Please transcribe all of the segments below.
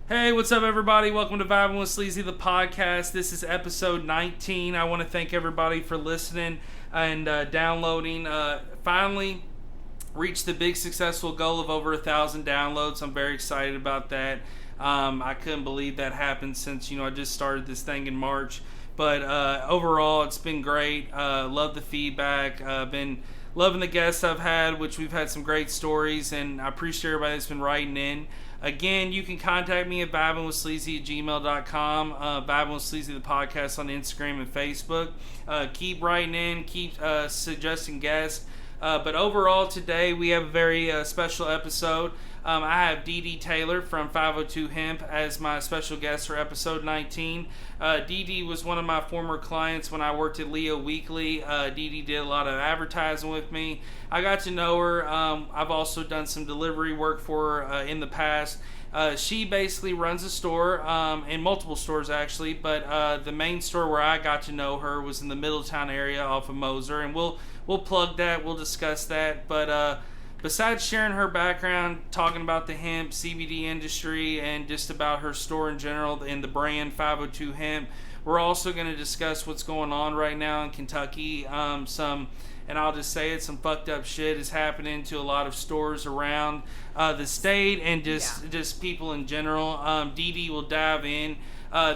Hey, what's up, everybody? Welcome to Vibing With Sleezy, the podcast. This is episode 19. I want to thank everybody for listening and downloading. Finally reached the big successful goal of over 1,000 downloads. I'm very excited about that. I couldn't believe that happened since, I just started this thing in March. But overall, it's been great. Love the feedback. Been loving the guests I've had, which we've had some great stories, and I appreciate everybody that's been writing in. Again, you can contact me at vibingwithsleazy@gmail.com, Vibing With Sleazy, the podcast on Instagram and Facebook. Keep writing in, keep suggesting guests. But overall, today we have a very special episode. I have Dee Dee Taylor from 502 Hemp as my special guest for episode 19. Dee Dee was one of my former clients when I worked at Leo Weekly. Dee Dee did a lot of advertising with me. I got to know her. I've also done some delivery work for her in the past. She basically runs a store, in multiple stores actually, but the main store where I got to know her was in the Middletown area off of Moser, and we'll plug that, we'll discuss that, but besides sharing her background, talking about the hemp, CBD industry, and just about her store in general and the brand 502 Hemp, we're also going to discuss what's going on right now in Kentucky. And I'll just say it, some fucked up shit is happening to a lot of stores around the state and just people in general. Dee Dee will dive in.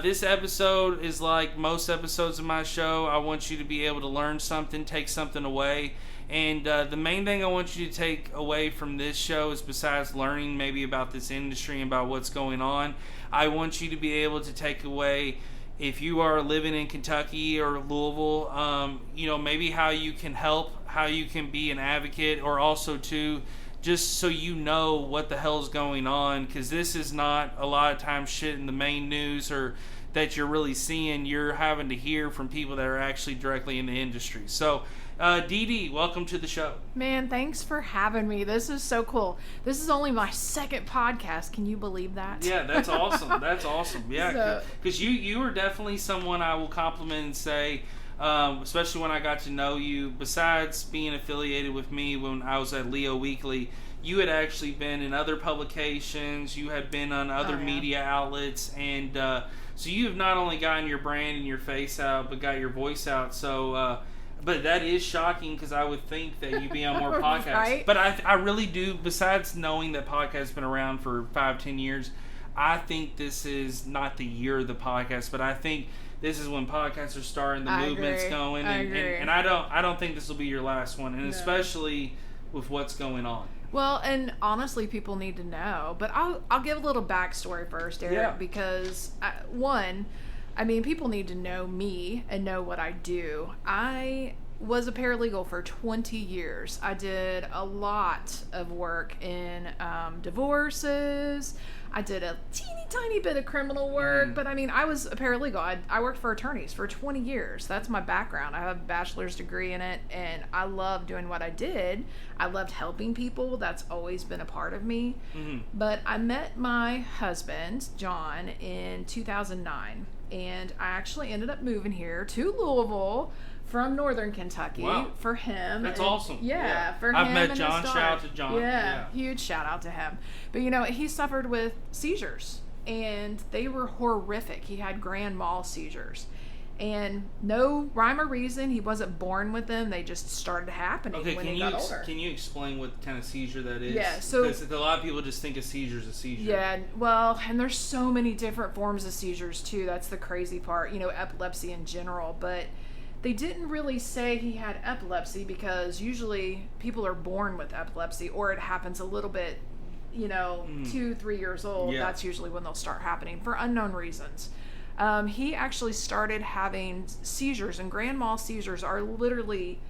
This episode is like most episodes of my show. I want you to be able to learn something, take something away. And the main thing I want you to take away from this show is, besides learning maybe about this industry and about what's going on, I want you to be able to take away, if you are living in Kentucky or Louisville, maybe how you can help, how you can be an advocate, or also too, just so you know what the hell's going on, because this is not a lot of times shit in the main news or that you're really seeing. You're having to hear from people that are actually directly in the industry. So Dee Dee, welcome to the show. Man, thanks for having me. This is so cool. This is only my second podcast. Can you believe that? Yeah, that's awesome. That's awesome. Yeah, because you are definitely someone I will compliment and say, especially when I got to know you, besides being affiliated with me when I was at Leo Weekly, you had actually been in other publications, you had been on other media outlets, and so you have not only gotten your brand and your face out, but got your voice out. So but that is shocking, because I would think that you'd be on more podcasts. Right? But I really do, besides knowing that podcasts have been around for 5-10 years, I think this is not the year of the podcast, but I think this is when podcasts are starting, the movement's going, and I don't think this will be your last one, and especially with what's going on. Well, and honestly, people need to know, but I'll give a little backstory first, Eric, because people need to know me and know what I do. I was a paralegal for 20 years. I did a lot of work in divorces. I did a teeny tiny bit of criminal work, but I was a paralegal. I worked for attorneys for 20 years. That's my background. I have a bachelor's degree in it, and I love doing what I did. I loved helping people. That's always been a part of me. Mm-hmm. But I met my husband, John, in 2009, and I actually ended up moving here to Louisville from Northern Kentucky for him. That's awesome. Yeah, for him. I've met John. Shout out to John. Yeah, huge shout out to him. But he suffered with seizures, and they were horrific. He had grand mal seizures, and no rhyme or reason. He wasn't born with them. They just started happening when he got older. Can you explain what kind of seizure that is? Yeah, so because a lot of people just think a seizure is a seizure. Yeah, well, and there's so many different forms of seizures too. That's the crazy part. Epilepsy in general, but they didn't really say he had epilepsy, because usually people are born with epilepsy, or it happens a little bit, 2-3 years old. Yeah. That's usually when they'll start happening for unknown reasons. He actually started having seizures, and grand mal seizures are literally,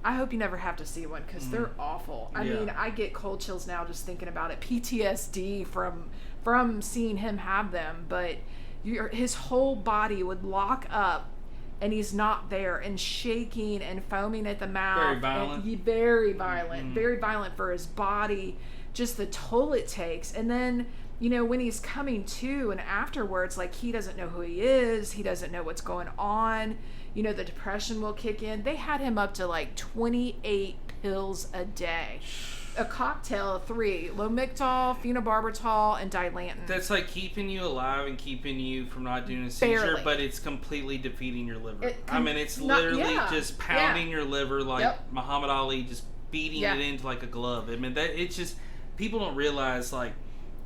I hope you never have to see one, because they're awful. I mean, I get cold chills now just thinking about it. PTSD from seeing him have them, but his whole body would lock up, and he's not there, and shaking and foaming at the mouth. Very violent. Very violent. Very violent for his body, just the toll it takes. And then, when he's coming to and afterwards, like, he doesn't know who he is. He doesn't know what's going on. The depression will kick in. They had him up to like 28 pills a day. a cocktail of 3: Lamictal, phenobarbital, and dilantin. That's like keeping you alive and keeping you from not doing a seizure, Barely. but it's completely defeating your liver. It's literally just pounding your liver like Muhammad Ali, just beating it into like a glove. I mean, it's just, people don't realize like,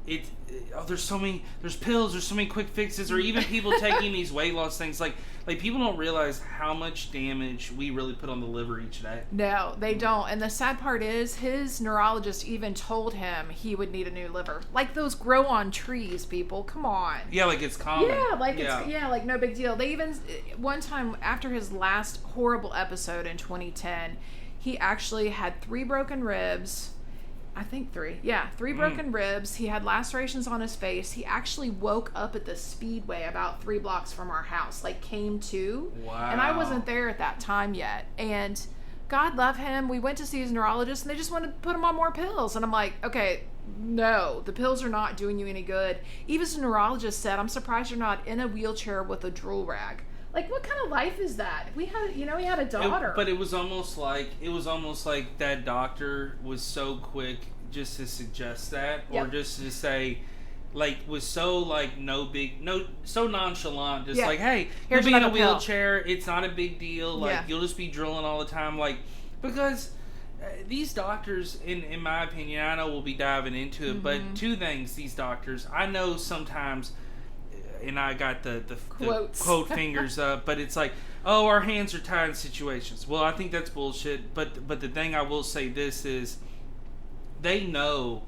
there's pills, there's so many quick fixes, or even people taking these weight loss things, like people don't realize how much damage we really put on the liver each day. No, they don't. And the sad part is, his neurologist even told him he would need a new liver. Like, those grow on trees, people. Come on. Yeah, like it's common. Yeah, like like no big deal. They even, one time after his last horrible episode in 2010, he actually had 3 broken ribs. I think 3. Yeah, 3 broken ribs. He had lacerations on his face. He actually woke up at the Speedway about 3 blocks from our house, like came to. Wow. And I wasn't there at that time yet. And God love him. We went to see his neurologist, and they just wanted to put him on more pills. And I'm like, okay, no, the pills are not doing you any good. Even his neurologist said, I'm surprised you're not in a wheelchair with a drool rag. Like, what kind of life is that? We had, he had a daughter. But it was almost like that doctor was so quick just to suggest that, or just to say, like, was so like so nonchalant, just like, hey, you'll be in a wheelchair. It's not a big deal. Like, you'll just be drilling all the time. Like, because these doctors, in my opinion, I know we'll be diving into it, but 2 things. These doctors, I know sometimes. And I got the quote fingers up, but it's like, oh, our hands are tied in situations. Well, I think that's bullshit. But the thing I will say this is, they know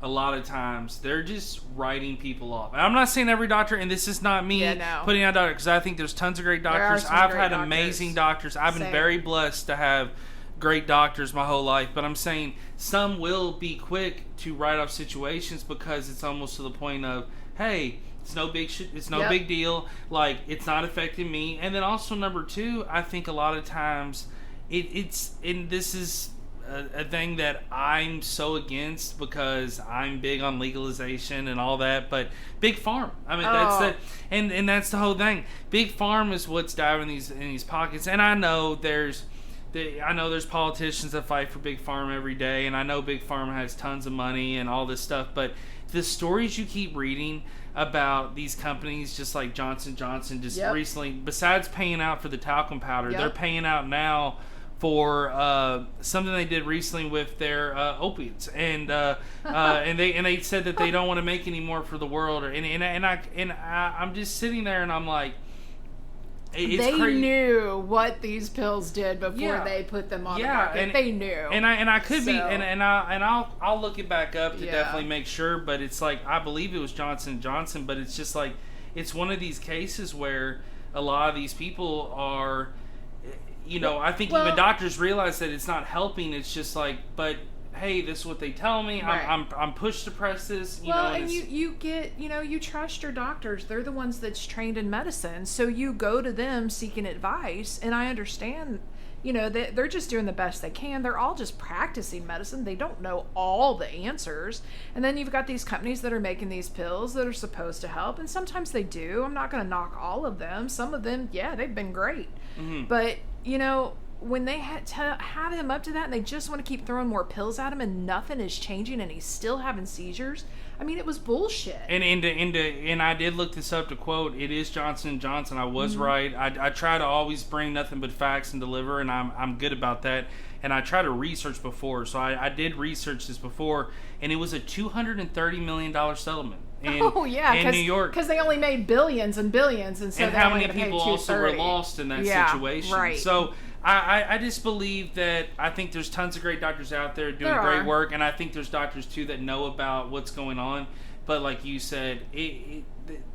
a lot of times they're just writing people off. And I'm not saying every doctor, and this is not me putting out doctors, because I think there's tons of great doctors. I've had amazing doctors. I've been very blessed to have great doctors my whole life. But I'm saying some will be quick to write off situations because it's almost to the point of, hey, it's no big shit. It's no big deal. Like, it's not affecting me. And then also number 2, I think a lot of times and this is a thing that I'm so against, because I'm big on legalization and all that. But big farm. I mean, that's and that's the whole thing. Big farm is what's diving in these pockets. And I know there's politicians that fight for big farm every day, and I know big farm has tons of money and all this stuff. But the stories you keep reading about these companies, just like Johnson & Johnson, just recently, besides paying out for the talcum powder, they're paying out now for something they did recently with their opiates, and they said that they don't want to make any more for the world, I'm just sitting there and I'm like, they knew what these pills did before they put them on the market. They knew, and I could be, and I'll look it back up to definitely make sure. But it's like, I believe it was Johnson & Johnson, but it's just like, it's one of these cases where a lot of these people are, I think even doctors realize that it's not helping. It's just like, but hey, this is what they tell me. Right. I'm pushed to press this. And you get, you trust your doctors. They're the ones that's trained in medicine. So you go to them seeking advice. And I understand, they're just doing the best they can. They're all just practicing medicine. They don't know all the answers. And then you've got these companies that are making these pills that are supposed to help. And sometimes they do. I'm not going to knock all of them. Some of them, they've been great. Mm-hmm. But, when they have him up to that, and they just want to keep throwing more pills at him, and nothing is changing, and he's still having seizures. I mean, it was bullshit. And I did look this up to quote. It is Johnson & Johnson. I was right. I try to always bring nothing but facts and deliver, and I'm good about that. And I try to research before, so I did research this before, and it was a $230 million settlement. In New York, because they only made billions and billions, and so and how many people also were lost in that situation. Right. So I just believe that I think there's tons of great doctors out there doing great work, and I think there's doctors too that know about what's going on. But like you said,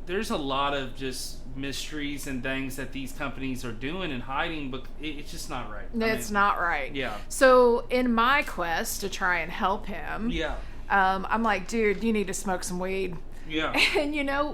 there's a lot of just mysteries and things that these companies are doing and hiding, but it's just not right. It's not right. Yeah. So in my quest to try and help him, I'm like, dude, you need to smoke some weed. Yeah. And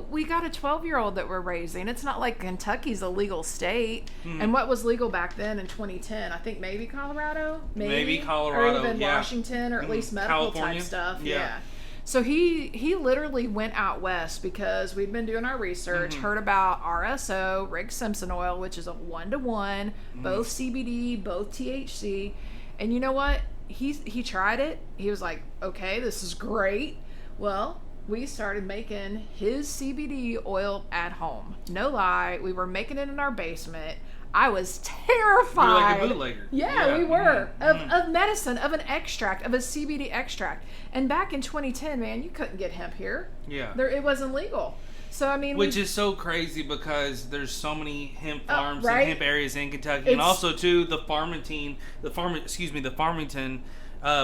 we got a 12-year-old that we're raising. It's not like Kentucky's a legal state. And what was legal back then in 2010? I think maybe Colorado? Maybe Colorado, or even Washington, or at least medical California type stuff. Yeah. So he literally went out west because we'd been doing our research, heard about RSO, Rick Simpson oil, which is a 1-to-1, both CBD, both THC. And you know what? he tried it. He was like, okay, this is great. Well, we started making his CBD oil at home. No lie, we were making it in our basement. I was terrified. You were like a bootlegger. Yeah, we were. Of medicine, of an extract, of a CBD extract. And back in 2010, man, you couldn't get hemp here. Yeah. It wasn't legal. So, I mean... Which is so crazy because there's so many hemp farms right? and hemp areas in Kentucky. And also, too, the Farmington,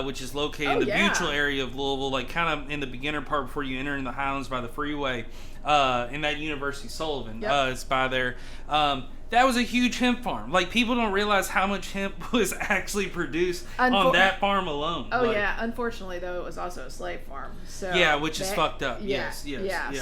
which is located in the Butyl area of Louisville, like kind of in the beginner part before you enter in the Highlands by the freeway, in that University Sullivan, it's by there. That was a huge hemp farm. Like, people don't realize how much hemp was actually produced on that farm alone. Oh, like, unfortunately, though, it was also a slave farm. So which is fucked up. Yes.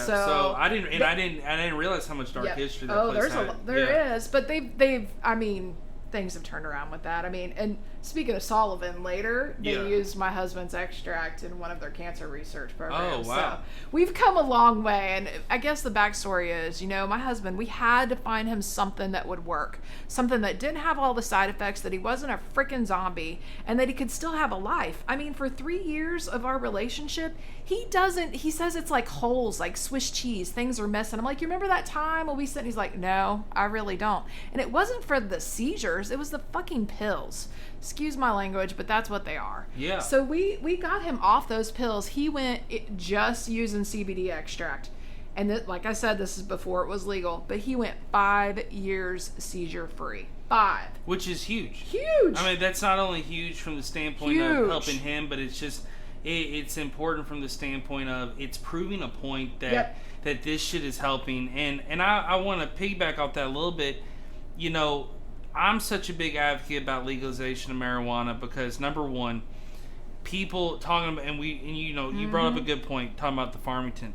So I didn't realize how much dark history that place had. There is, but they've I mean, things have turned around with that. I mean, and speaking of Sullivan, later they used my husband's extract in one of their cancer research programs. Oh, wow. So we've come a long way, and I guess the backstory is, my husband, we had to find him something that would work, something that didn't have all the side effects, that he wasn't a freaking zombie, and that he could still have a life. I mean, for 3 years of our relationship, he says it's like holes, like Swiss cheese, things are missing. I'm like, you remember that time when we sit? And he's like, no, I really don't. And it wasn't for the seizures, it was the fucking pills. Excuse my language, but that's what they are. Yeah. So we got him off those pills. He went just using CBD extract. And like I said, this is before it was legal, but he went 5 years seizure free. 5. Which is huge. Huge. I mean, that's not only huge from the standpoint of helping him, but it's just, it's important from the standpoint of it's proving a point that that this shit is helping. And I want to piggyback off that a little bit. I'm such a big advocate about legalization of marijuana because, number one, people talking about, you brought up a good point talking about the Farmington.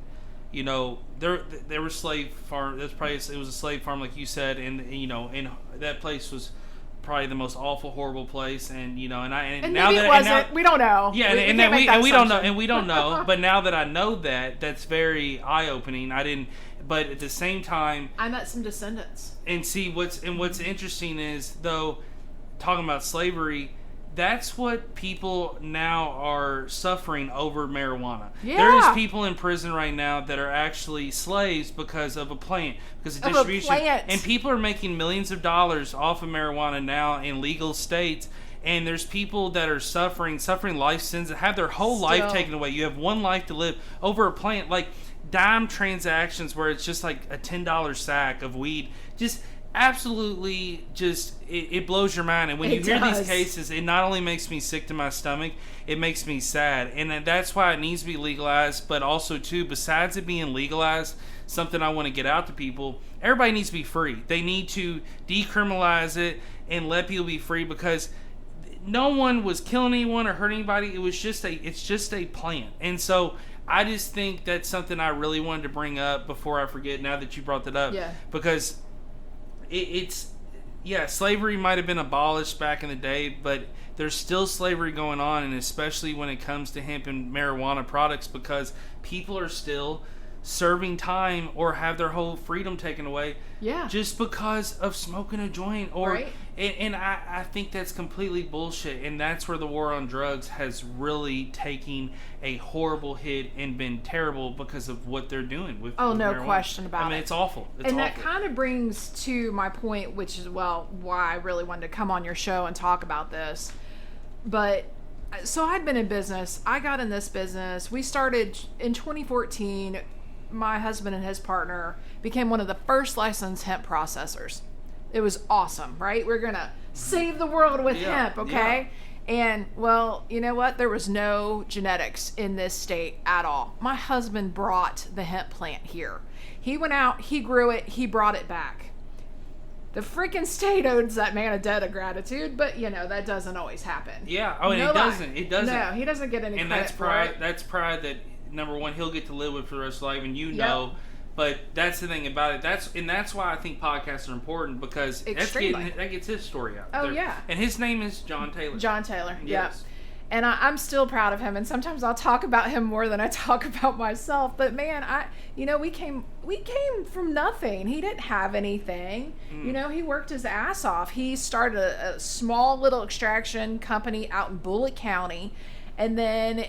There were slave farm. It was a slave farm, like you said, and that place was probably the most awful, horrible place. And we don't know. Yeah, and we don't know. But now that I know that, that's very eye opening. But at the same time, I met some descendants. And see what's interesting is, though, talking about slavery, that's what people now are suffering over marijuana. Yeah. There is people in prison right now that are actually slaves because of a plant, because of distribution. And people are making millions of dollars off of marijuana now in legal states. And there's people that are suffering life sentences, that have their whole life taken away. You have one life to live over a plant. Like, dime transactions where it's just like a $10 sack of weed, just absolutely it blows your mind. And when you hear these cases, it not only makes me sick to my stomach, it makes me sad. And that's why it needs to be legalized. But also too, besides it being legalized, something I want to get out to people, everybody needs to be free. They need to decriminalize it and let people be free, because no one was killing anyone or hurting anybody. It's just a plant. And so I just think that's something I really wanted to bring up before I forget, now that you brought that up. Yeah. Because slavery might have been abolished back in the day, but there's still slavery going on, and especially when it comes to hemp and marijuana products, because people are still serving time or have their whole freedom taken away just because of smoking a joint. And I think that's completely bullshit, and that's where the war on drugs has really taken a horrible hit and been terrible because of what they're doing with marijuana. Question about it. I mean, it's awful. That kind of brings to my point, which is, why I really wanted to come on your show and talk about this. But so I'd been in business. I got in this business. We started in 2014. My husband and his partner became one of the first licensed hemp processors. It was awesome, right? We're going to save the world with hemp, okay? Yeah. And, well, you know what? There was no genetics in this state at all. My husband brought the hemp plant here. He went out, he grew it, he brought it back. The freaking state owes that man a debt of gratitude, but, that doesn't always happen. Yeah. Oh, and it doesn't. It doesn't. No, he doesn't get any credit for it. That's pride that, number one, he'll get to live with for the rest of life, and but that's the thing about it. That's why I think podcasts are important, because that gets his story out. Oh, yeah. And his name is John Taylor. John Taylor, yes. And I'm still proud of him. And sometimes I'll talk about him more than I talk about myself. But man, we came from nothing. He didn't have anything. He worked his ass off. He started a small little extraction company out in Bullitt County. And then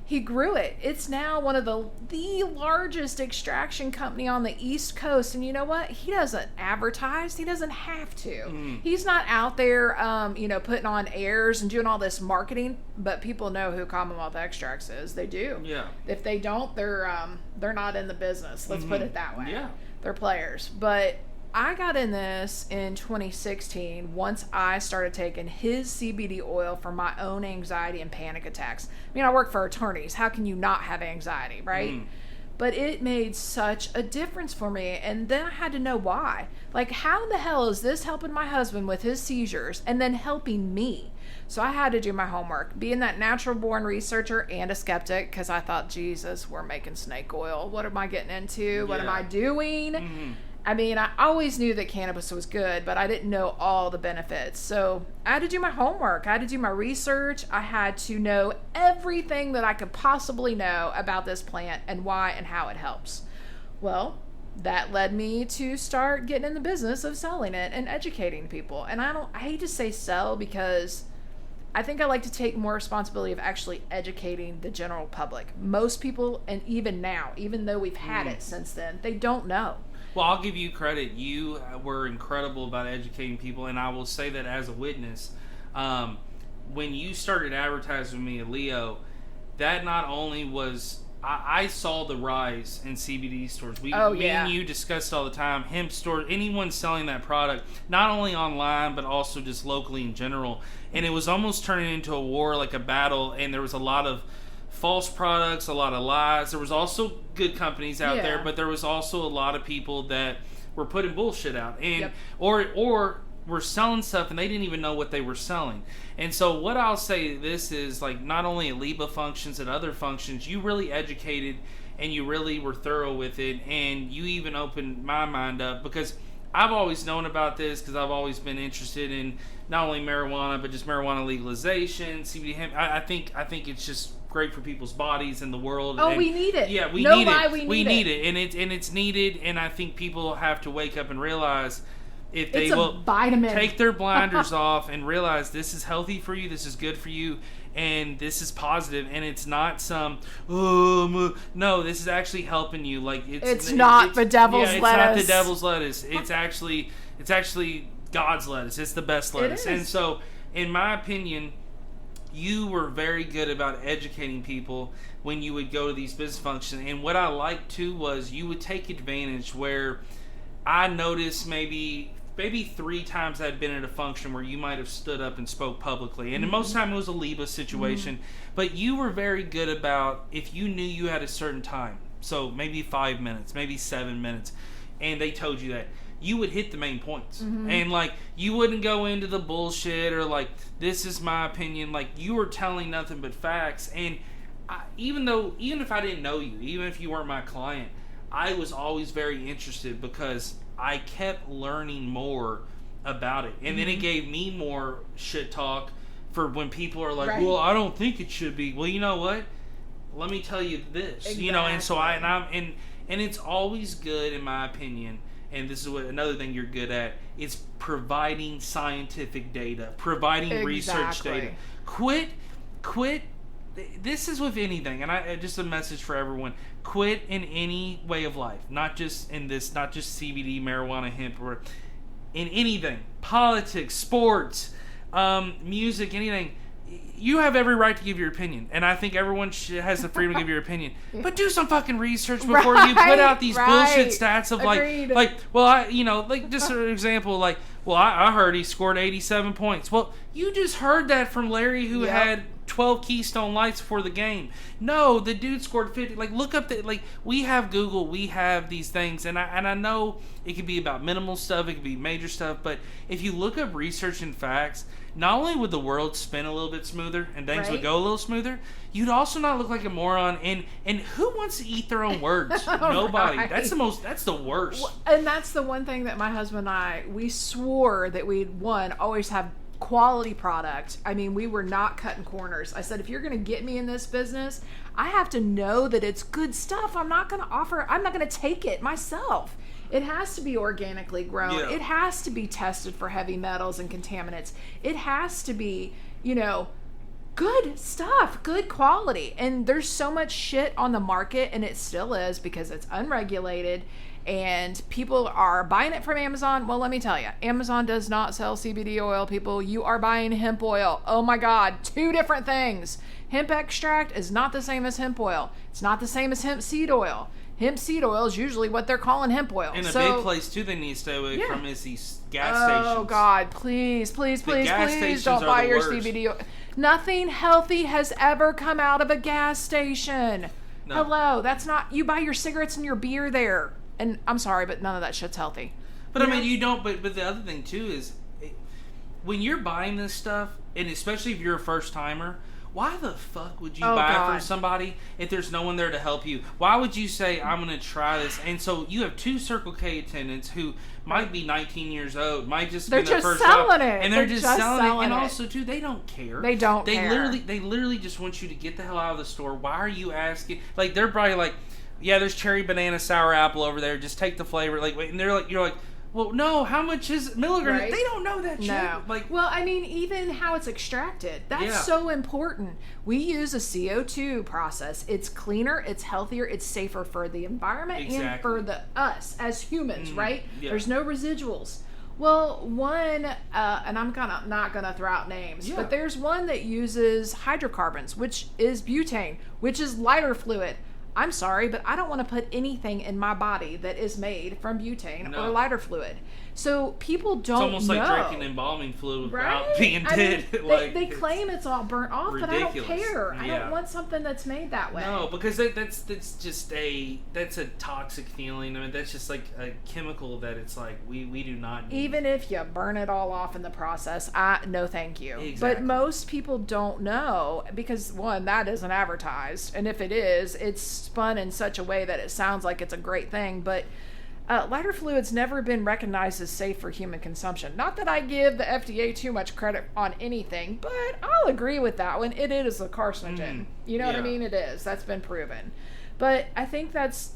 he grew it. It's now one of the largest extraction company on the East Coast. And you know what? He doesn't advertise. He doesn't have to. He's not out there, putting on airs and doing all this marketing. But people know who Commonwealth Extracts is. They do. Yeah. If they don't, they're not in the business. Let's put it that way. Yeah. They're players. But I got in this in 2016 once I started taking his CBD oil for my own anxiety and panic attacks. I mean, I work for attorneys. How can you not have anxiety, right? But it made such a difference for me. And then I had to know why. Like, how in the hell is this helping my husband with his seizures and then helping me? So I had to do my homework. Being that natural-born researcher and a skeptic, because I thought, Jesus, we're making snake oil. What am I getting into? What am I doing? I mean, I always knew that cannabis was good, but I didn't know all the benefits. So I had to do my homework. I had to do my research. I had to know everything that I could possibly know about this plant and why and how it helps. Well, that led me to start getting in the business of selling it and educating people. And I hate to say sell, because I think I like to take more responsibility of actually educating the general public. Most people, and even now, even though we've had it since then, they don't know. Well, I'll give you credit. You were incredible about educating people, and I will say that as a witness. When you started advertising with me at Leo, that not only was... I saw the rise in CBD stores. Me and you discussed all the time. Hemp stores, anyone selling that product, not only online, but also just locally in general. And it was almost turning into a war, like a battle, and there was a lot of false products, a lot of lies. There was also good companies out there, but there was also a lot of people that were putting bullshit out, and or were selling stuff and they didn't even know what they were selling. And so what I'll say this is, like, not only at LIBA functions and other functions, you really educated and you really were thorough with it, and you even opened my mind up, because I've always known about this, because I've always been interested in not only marijuana but just marijuana legalization, CBD hemp. I think it's just great for people's bodies and the world. Oh, and we need it. Yeah, we need it. We need it, and it's needed. And I think people have to wake up and realize, if they will take their blinders off and realize this is healthy for you, this is good for you, and this is positive, and it's not some no, this is actually helping you. Like, it's not the devil's lettuce. It's not the devil's lettuce. It's actually God's lettuce. It's the best lettuce. And so, in my opinion, you were very good about educating people when you would go to these business functions. And what I liked too was you would take advantage, where I noticed maybe 3 times I'd been at a function where you might have stood up and spoke publicly. And most of the time it was a LIBA situation. But you were very good about, if you knew you had a certain time, so maybe 5 minutes, maybe 7 minutes, and they told you that, you would hit the main points. And, like, you wouldn't go into the bullshit or, like, this is my opinion. Like, you were telling nothing but facts. And even if I didn't know you, even if you weren't my client, I was always very interested, because I kept learning more about it. And then it gave me more shit talk for when people are like, well, I don't think it should be. Well, you know what? Let me tell you this. Exactly. And so and it's always good, in my opinion, and this is what another thing you're good at, is providing scientific data, providing research data. Quit. This is with anything, and just a message for everyone: quit in any way of life, not just CBD, marijuana, hemp, or in anything, politics, sports, music, anything. You have every right to give your opinion, and I think everyone has the freedom to give your opinion. But do some fucking research before you put out these bullshit stats of just an example, like, well, I heard he scored 87 points. Well, you just heard that from Larry, who had 12 Keystone Lights before the game. No, the dude scored 50. Like, look up we have Google, we have these things, and I know it could be about minimal stuff, it could be major stuff, but if you look up research and facts, not only would the world spin a little bit smoother and things would go a little smoother, you'd also not look like a moron. And who wants to eat their own words? Nobody. That's the worst. And that's the one thing that my husband and I, we swore that we'd, always have quality product. I mean, we were not cutting corners. I said, if you're going to get me in this business, I have to know that it's good stuff. I'm not going to take it myself. It has to be organically grown. Yeah. It has to be tested for heavy metals and contaminants. It has to be, good stuff, good quality. And there's so much shit on the market, and it still is because it's unregulated. And people are buying it from Amazon. Well, let me tell you, Amazon does not sell CBD oil, people. You are buying hemp oil. Oh my God, 2 different things. Hemp extract is not the same as hemp oil. It's not the same as hemp seed oil. Hemp seed oil is usually what they're calling hemp oil. And a big place, too, they need to stay away from is these gas stations. Oh, God, please don't buy your CBD oil. Nothing healthy has ever come out of a gas station. No. Hello, that's not... You buy your cigarettes and your beer there. And I'm sorry, but none of that shit's healthy. But, you don't... But the other thing, too, is when you're buying this stuff, and especially if you're a first-timer... Why the fuck would you buy it from somebody if there's no one there to help you? Why would you say, I'm going to try this? And so you have 2 Circle K attendants who might be 19 years old, might just be their first job. And they're just selling it. And also, too, they don't care. They don't care. They literally just want you to get the hell out of the store. Why are you asking? Like, they're probably like, yeah, there's cherry, banana, sour apple over there. Just take the flavor. Like, and they're like, you're like, well, no, how much is milligrams? Right? They don't know that shit. No. Well, I mean, even how it's extracted. That's so important. We use a CO2 process. It's cleaner, it's healthier, it's safer for the environment and for us as humans, right? Yeah. There's no residuals. Well, one, and I'm not going to throw out names, but there's one that uses hydrocarbons, which is butane, which is lighter fluid. I'm sorry, but I don't want to put anything in my body that is made from butane or lighter fluid. So people don't know. It's almost like drinking embalming fluid without being dead. They claim it's all burnt off, ridiculous. But I don't care. I don't want something that's made that way. No, because that's just a toxic feeling. I mean, that's just like a chemical that it's like we do not need. Even if you burn it all off in the process, no thank you. Exactly. But most people don't know because, one, that isn't advertised. And if it is, it's spun in such a way that it sounds like it's a great thing. But lighter fluid's never been recognized as safe for human consumption. Not that I give the FDA too much credit on anything, but I'll agree with that one. It is a carcinogen. You know what I mean? It is. That's been proven. But I think that's,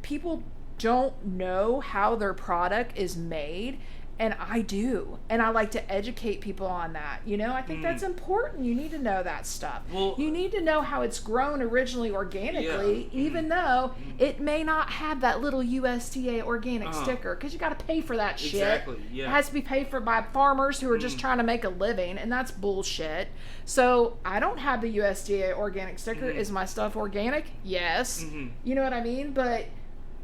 people don't know how their product is made. And I do. And I like to educate people on that. I think that's important. You need to know that stuff. Well, you need to know how it's grown originally organically, even though it may not have that little USDA organic sticker, because you got to pay for that shit. Exactly, yeah. It has to be paid for by farmers who are just trying to make a living, and that's bullshit. So I don't have the USDA organic sticker. Is my stuff organic? Yes. You know what I mean? But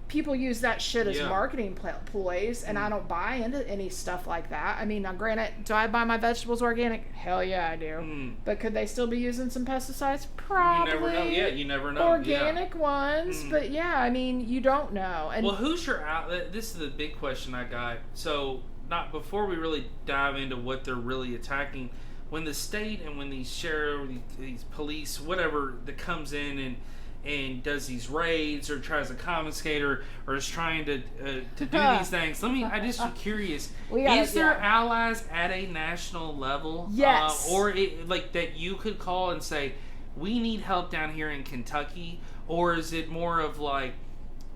people use that shit as marketing ploys, and I don't buy into any stuff like that. I mean, now granted, do I buy my vegetables organic? Hell yeah, I do. But could they still be using some pesticides? Probably. You never know. Yeah, you never know. Organic ones, but yeah, I mean, you don't know. And well, who's your outlet? This is the big question I got. So, not before we really dive into what they're really attacking, when the state and when these sheriff, these police, whatever, that comes in and does these raids or tries to confiscate or is trying to do these things. I just am curious. Is there allies at a national level? Yes. Or that you could call and say, we need help down here in Kentucky? Or is it more of like,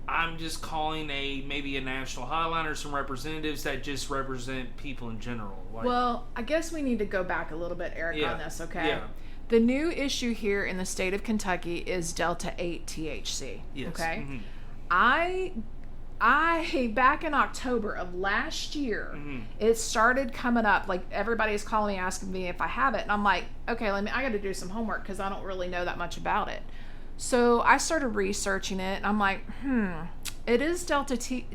I'm just calling maybe a national hotline or some representatives that just represent people in general? Well, I guess we need to go back a little bit, Eric, on this, okay? Yeah. The new issue here in the state of Kentucky is Delta 8 THC. Yes. Okay. I back in October of last year, it started coming up. Like, everybody's calling me asking me if I have it, and I'm like, okay, I got to do some homework because I don't really know that much about it. So I started researching it, and I'm like, it is Delta 8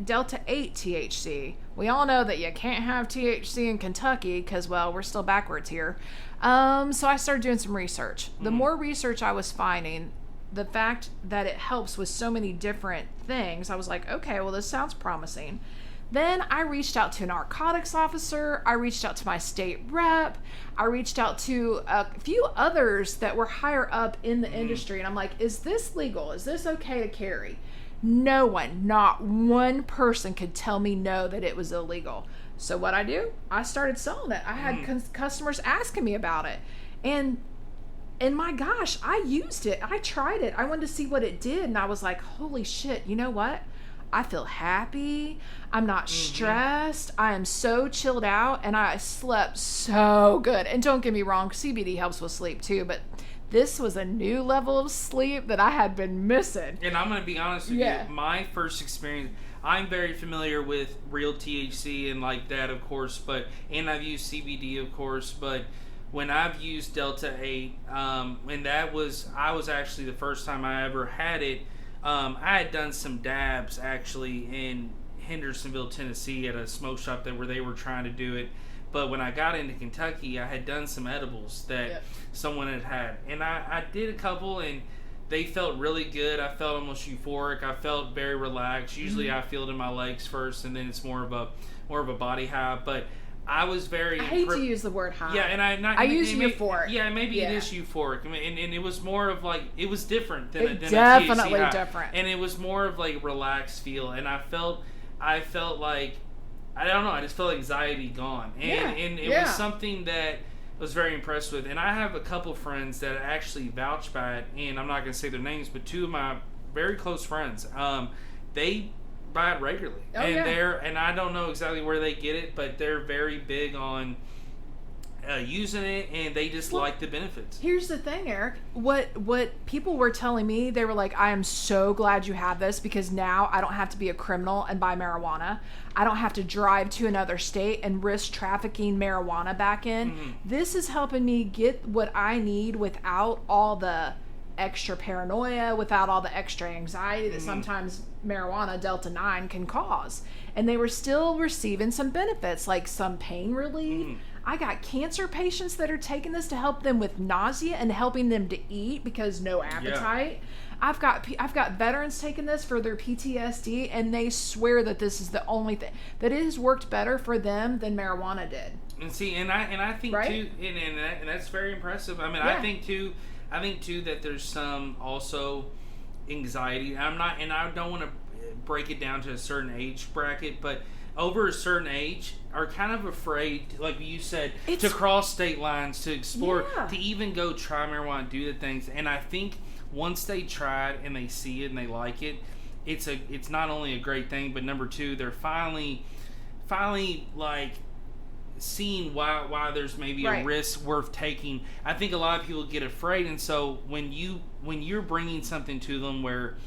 THC. We all know that you can't have THC in Kentucky because, well, we're still backwards here. So I started doing some research. The more research I was finding, the fact that it helps with so many different things, I was like, okay, well, this sounds promising. Then I reached out to a narcotics officer. I reached out to my state rep. I reached out to a few others that were higher up in the industry. And I'm like, is this legal? Is this okay to carry? No one, not one person could tell me no, that it was illegal. So what I do, I started selling it. I had customers asking me about it. And my gosh, I used it. I tried it. I wanted to see what it did. And I was like, holy shit, you know what? I feel happy. I'm not stressed. I am so chilled out. And I slept so good. And don't get me wrong, CBD helps with sleep too. But this was a new level of sleep that I had been missing. And I'm going to be honest with you. My first experience, I'm very familiar with real THC and like that, of course. And I've used CBD, of course. But when I've used Delta 8, and I was actually the first time I ever had it, I had done some dabs actually in Hendersonville, Tennessee at a smoke shop where they were trying to do it. But when I got into Kentucky, I had done some edibles that someone had. And I did a couple, and they felt really good. I felt almost euphoric. I felt very relaxed. Usually I feel it in my legs first, and then it's more of a body high. But I was very... I hate to use the word high. Yeah, and I use euphoric. Yeah, maybe it is euphoric. I mean, and it was more of like... It was different than a definitely THC high. Different. And it was more of like relaxed feel. And I felt like... I don't know. I just felt anxiety gone. And it was something that I was very impressed with. And I have a couple friends that actually vouch by it. And I'm not going to say their names, but two of my very close friends, they buy it regularly. And I don't know exactly where they get it, but they're very big on using it, and they just like the benefits. Here's the thing, Eric. What people were telling me, they were like, I am so glad you have this, because now I don't have to be a criminal and buy marijuana. I don't have to drive to another state and risk trafficking marijuana back in. This is helping me get what I need without all the extra paranoia, without all the extra anxiety that sometimes marijuana Delta 9 can cause. And they were still receiving some benefits, like some pain relief. I got cancer patients that are taking this to help them with nausea and helping them to eat because no appetite. I've got veterans taking this for their PTSD, and they swear that this is the only thing that it has worked better for them than marijuana did. And see, and I think too, and that's very impressive. I mean, I think too that there's some also anxiety. I don't want to break it down to a certain age bracket, but over a certain age are kind of afraid, like you said, to cross state lines, to explore, to even go try marijuana and do the things. And I think once they try it and they see it and they like it, it's not only a great thing, but number two, they're finally like seeing why there's maybe a risk worth taking. I think a lot of people get afraid, and so when you're bringing something to them where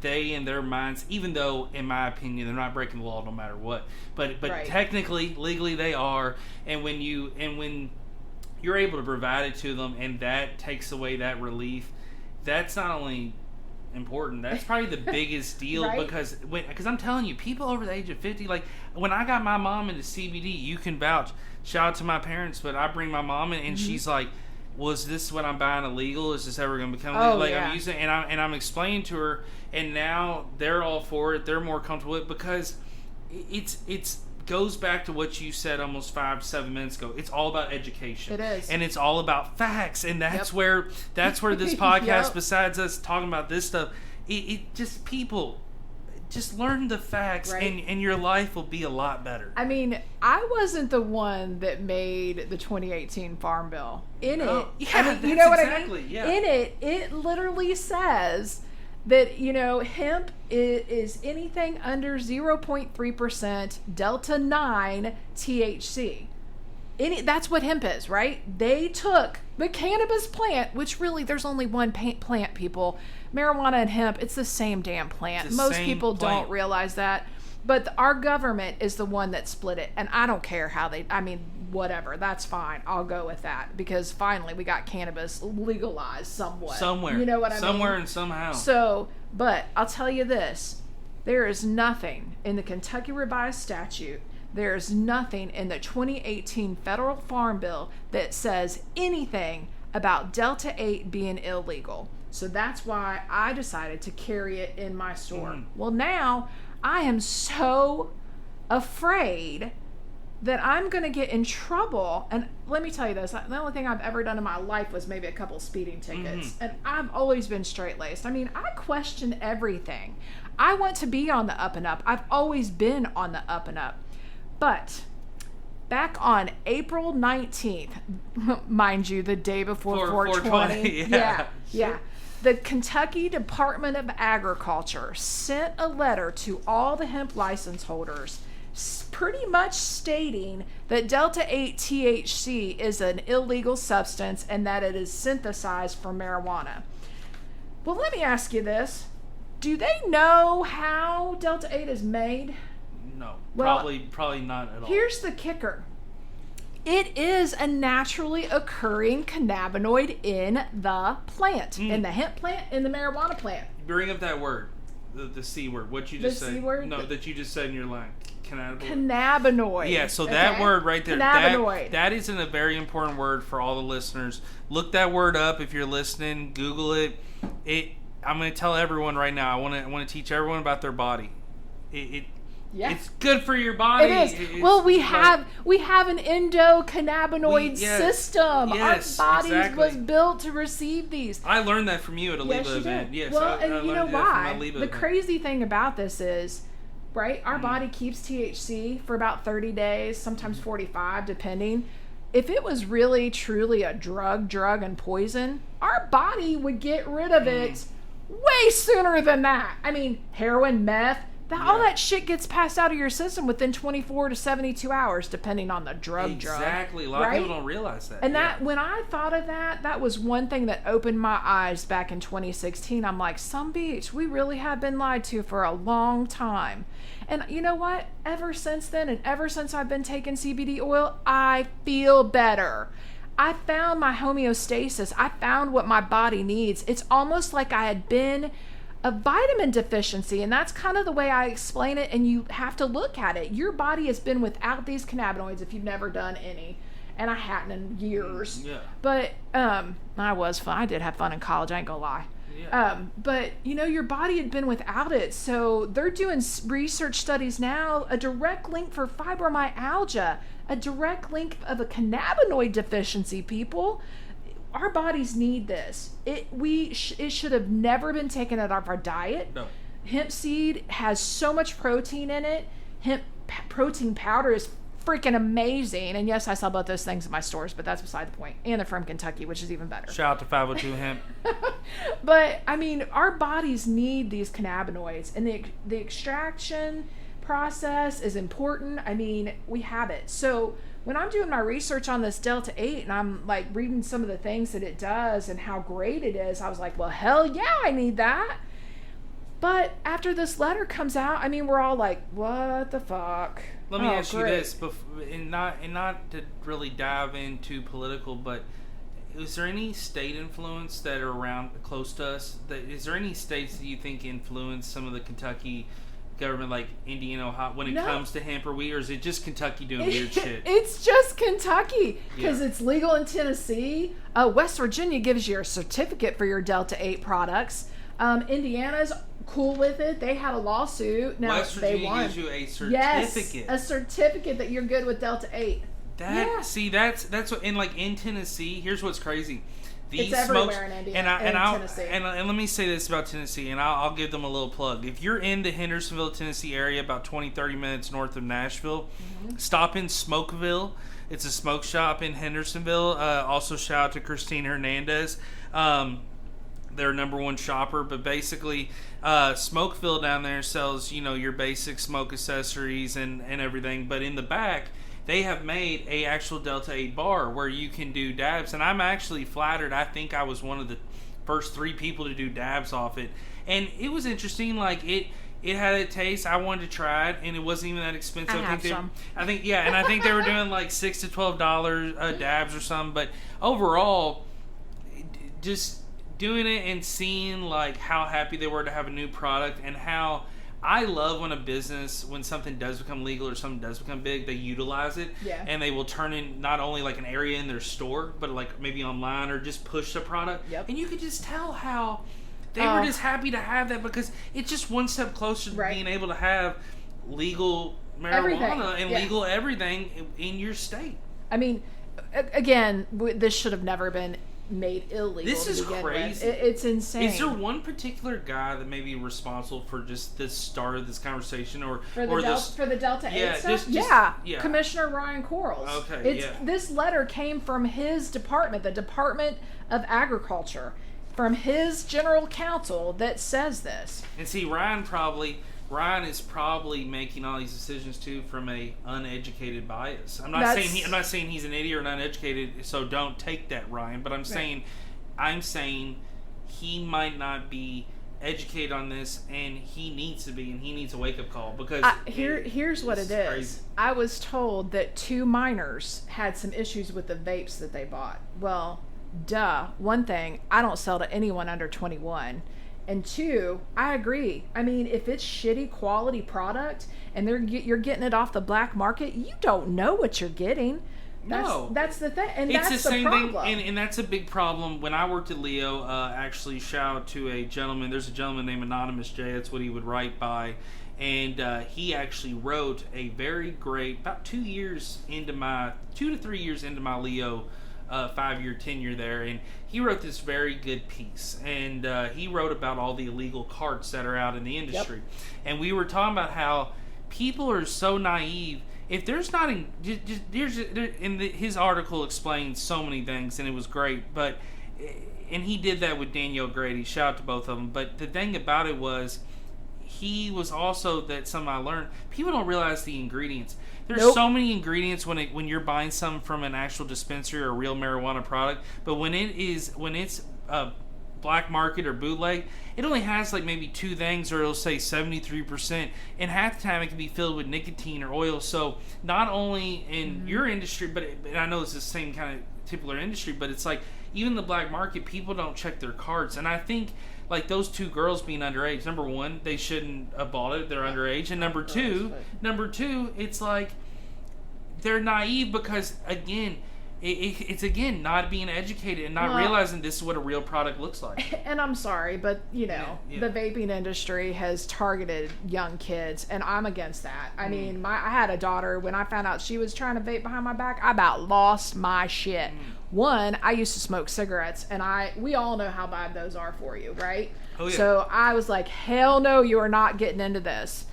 they in their minds, even though in my opinion they're not breaking the law no matter what, but technically, legally they are, and when you're able to provide it to them and that takes away that relief, that's not only important, that's probably the biggest deal. because I'm telling you, people over the age of 50, like when I got my mom into CBD, you can vouch, shout out to my parents, but I bring my mom in and she's like, was this what I'm buying illegal? Is this ever going to become legal? I'm using it, and I'm explaining to her, and now they're all for it. They're more comfortable with it because it's goes back to what you said almost 5-7 minutes ago. It's all about education. It is, and it's all about facts, and that's where this podcast, besides us talking about this stuff, it just people. Just learn the facts, and your life will be a lot better. I mean, I wasn't the one that made the 2018 Farm Bill. In it, I mean, you know what I mean? Yeah. In it literally says that, hemp is anything under 0.3% Delta 9 THC. That's what hemp is, right? They took the cannabis plant, which really there's only one plant, people. Marijuana and hemp, it's the same damn plant. Most people don't realize that. But our government is the one that split it. And I don't care how whatever. That's fine. I'll go with that. Because finally we got cannabis legalized somewhat. Somewhere. You know what I mean? Somewhere and somehow. So, but I'll tell you this. There is nothing in the Kentucky Revised Statute, there is nothing in the 2018 Federal Farm Bill that says anything about Delta 8 being illegal. So that's why I decided to carry it in my store. Well, now I am so afraid that I'm going to get in trouble. And let me tell you this, the only thing I've ever done in my life was maybe a couple speeding tickets. And I've always been straight-laced. I mean, I question everything. I want to be on the up and up. I've always been on the up and up. But back on April 19th, mind you, the day before 420. Yeah. The Kentucky Department of Agriculture sent a letter to all the hemp license holders pretty much stating that Delta 8 THC is an illegal substance and that it is synthesized from marijuana. Well, let me ask you this. Do they know how Delta 8 is made? No. Well, probably not at all. Here's the kicker. It is a naturally occurring cannabinoid in the plant, in the hemp plant, in the marijuana plant. Bring up that word, the C word. What you just said. The C word? No, that you just said in your line. Cannabinoid. Yeah, so that word right there, cannabinoid. that is a very important word for all the listeners. Look that word up if you're listening. Google it. I'm going to tell everyone right now. I want to teach everyone about their body. It's good for your body. It is. Well, we have an endocannabinoid system. Yes, our bodies was built to receive these. I learned that from you at a LEVA event. Yes, well, I and you know learned why? that from my The event. crazy thing about this is, right? Our body keeps THC for about 30 days, sometimes 45, depending. If it was really, truly a drug, and poison, our body would get rid of it way sooner than that. I mean, heroin, meth, all that shit gets passed out of your system within 24 to 72 hours, depending on the drug. Exactly. A lot of people don't realize that. And that when I thought of that was one thing that opened my eyes back in 2016. I'm like, some bitch, we really have been lied to for a long time. And you know what? Ever since then, and ever since I've been taking CBD oil, I feel better. I found my homeostasis. I found what my body needs. It's almost like I had been a vitamin deficiency, and that's kind of the way I explain it, and you have to look at it. Your body has been without these cannabinoids if you've never done any, and I hadn't in years. Yeah. But I did have fun in college, I ain't gonna lie. Yeah. But your body had been without it, so they're doing research studies now, a direct link for fibromyalgia, a direct link of a cannabinoid deficiency, people. Our bodies need this. It should have never been taken out of our diet. No. Hemp seed has so much protein in it. Hemp protein powder is freaking amazing. And yes, I sell both those things at my stores, but that's beside the point. And they're from Kentucky, which is even better. Shout out to 502 Hemp. But I mean, our bodies need these cannabinoids, and the extraction process is important. I mean, we have it. So when I'm doing my research on this Delta 8 and I'm like reading some of the things that it does and how great it is, I was like, well, hell yeah, I need that. But after this letter comes out, I mean, we're all like, what the fuck? Let me ask you this, and not to really dive into political, but is there any state influence that are around close to us? Is there any states that you think influence some of the Kentucky government, like Indiana, Ohio, when it comes to hemp or weed, or is it just Kentucky doing weird shit? It's just Kentucky because it's legal in Tennessee. West Virginia gives you a certificate for your Delta 8 products. Indiana's cool with it. They had a lawsuit. Now West Virginia gives you a certificate. Yes, a certificate that you're good with Delta 8. See, that's what, and like in Tennessee, here's what's crazy. It's everywhere in Indiana, Tennessee. And let me say this about Tennessee, and I'll give them a little plug. If you're in the Hendersonville, Tennessee area, about 20-30 minutes north of Nashville, stop in Smokeville. It's a smoke shop in Hendersonville. Also, shout out to Christine Hernandez. Their number one shopper. But basically, Smokeville down there sells, your basic smoke accessories and everything. But in the back, they have made a actual Delta 8 bar where you can do dabs, and I'm actually flattered. I think I was one of the first 3 people to do dabs off it, and it was interesting. Like it had a taste. I wanted to try it, and it wasn't even that expensive. I think they were doing like $6 to $12 dabs or something. But overall, just doing it and seeing like how happy they were to have a new product, and how I love when something does become legal or something does become big, they utilize it. Yeah. And they will turn in not only like an area in their store, but like maybe online, or just push the product. Yep. And you could just tell how they were just happy to have that, because it's just one step closer to being able to have legal marijuana and legal everything in your state. I mean, again, this should have never been made illegal. This is crazy. It's insane. Is there one particular guy that may be responsible for just the start of this conversation, or for the Delta 8 stuff? Yeah, Commissioner Ryan Quarles. Okay, This letter came from his department, the Department of Agriculture, from his general counsel that says this. And see, Ryan is probably making all these decisions too from a uneducated bias. I'm not saying he's an idiot or uneducated, so don't take that, Ryan. But I'm saying he might not be educated on this, and he needs to be, and he needs a wake up call because here's what it is. Crazy. I was told that 2 minors had some issues with the vapes that they bought. Well, duh. One thing, I don't sell to anyone under 21. And 2, I agree. I mean, if it's shitty quality product and you're getting it off the black market, you don't know what you're getting. That's the thing, and it's that's the same problem. thing, and that's a big problem. When I worked at Leo, actually, shout out to a gentleman. There's a gentleman named Anonymous J. That's what he would write by, and he actually wrote a very great about 2 to 3 years into my Leo 5-year tenure there, and he wrote this very good piece, and he wrote about all the illegal carts that are out in the industry. Yep. And we were talking about how people are so naive. If there's not his article explains so many things, and it was great, and he did that with Danielle Grady. Shout out to both of them. But the thing about it was, he was also that something I learned. People don't realize the ingredients. There's so many ingredients when you're buying something from an actual dispensary or a real marijuana product. But when it's black market or bootleg, it only has like maybe 2 things, or it'll say 73%, and half the time it can be filled with nicotine or oil. So not only in your industry, but I know it's the same kind of typical industry, but it's like even the black market, people don't check their cards. And I think like those 2 girls being underage, number 1, they shouldn't have bought it. They're underage. And number two, it's like they're naive because, again, it's again not being educated and not realizing this is what a real product looks like. And I'm sorry, but the vaping industry has targeted young kids, and I'm against that. I mean, I had a daughter. When I found out she was trying to vape behind my back, I about lost my shit. One, I used to smoke cigarettes, and we all know how bad those are for you, right? Oh, yeah. So I was like, hell no, you are not getting into this.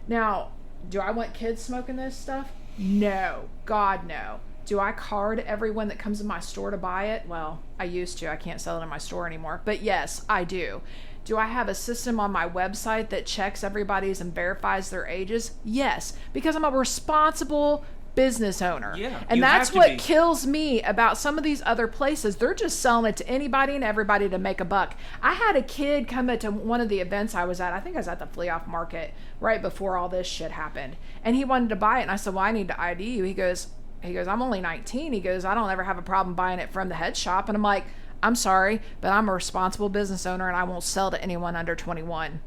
Now, do I want kids smoking this stuff? No. God, no. Do I card everyone that comes in my store to buy it? Well, I used to. I can't sell it in my store anymore. But yes, I do. Do I have a system on my website that checks everybody's and verifies their ages? Yes, because I'm a responsible business owner. Yeah, and that's what kills me about some of these other places. They're just selling it to anybody and everybody to make a buck. I had a kid come into one of the events I was at. I think I was at the Flea Off Market right before all this shit happened. And he wanted to buy it. And I said, well, I need to ID you. He goes, I'm only 19. He goes, I don't ever have a problem buying it from the head shop. And I'm like, I'm sorry, but I'm a responsible business owner and I won't sell to anyone under 21.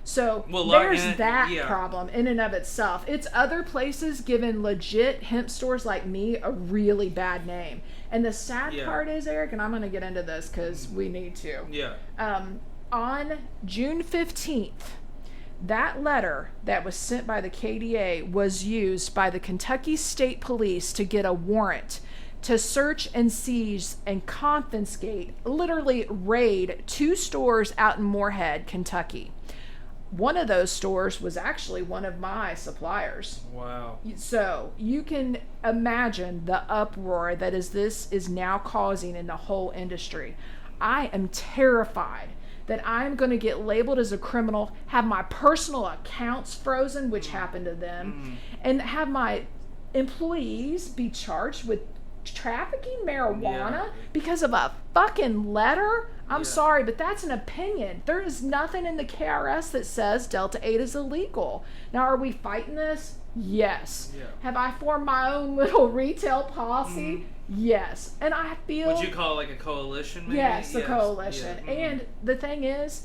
So there's that problem in and of itself. It's other places giving legit hemp stores like me a really bad name. And the sad part is, Eric, and I'm going to get into this because we need to. Yeah. On June 15th, that letter that was sent by the KDA was used by the Kentucky State Police to get a warrant to search and seize and confiscate, literally raid 2 stores out in Moorhead, Kentucky. One of those stores was actually one of my suppliers. Wow. So you can imagine the uproar that this is now causing in the whole industry. I am terrified that I'm going to get labeled as a criminal, have my personal accounts frozen, which happened to them, and have my employees be charged with trafficking marijuana because of a fucking letter. I'm sorry, but that's an opinion. There is nothing in the KRS that says Delta 8 is illegal. Now, are we fighting this? Yes. Yeah. Have I formed my own little retail posse? Yes. And I feel... Would you call it like a coalition, maybe? Yes, a coalition. Yeah. And the thing is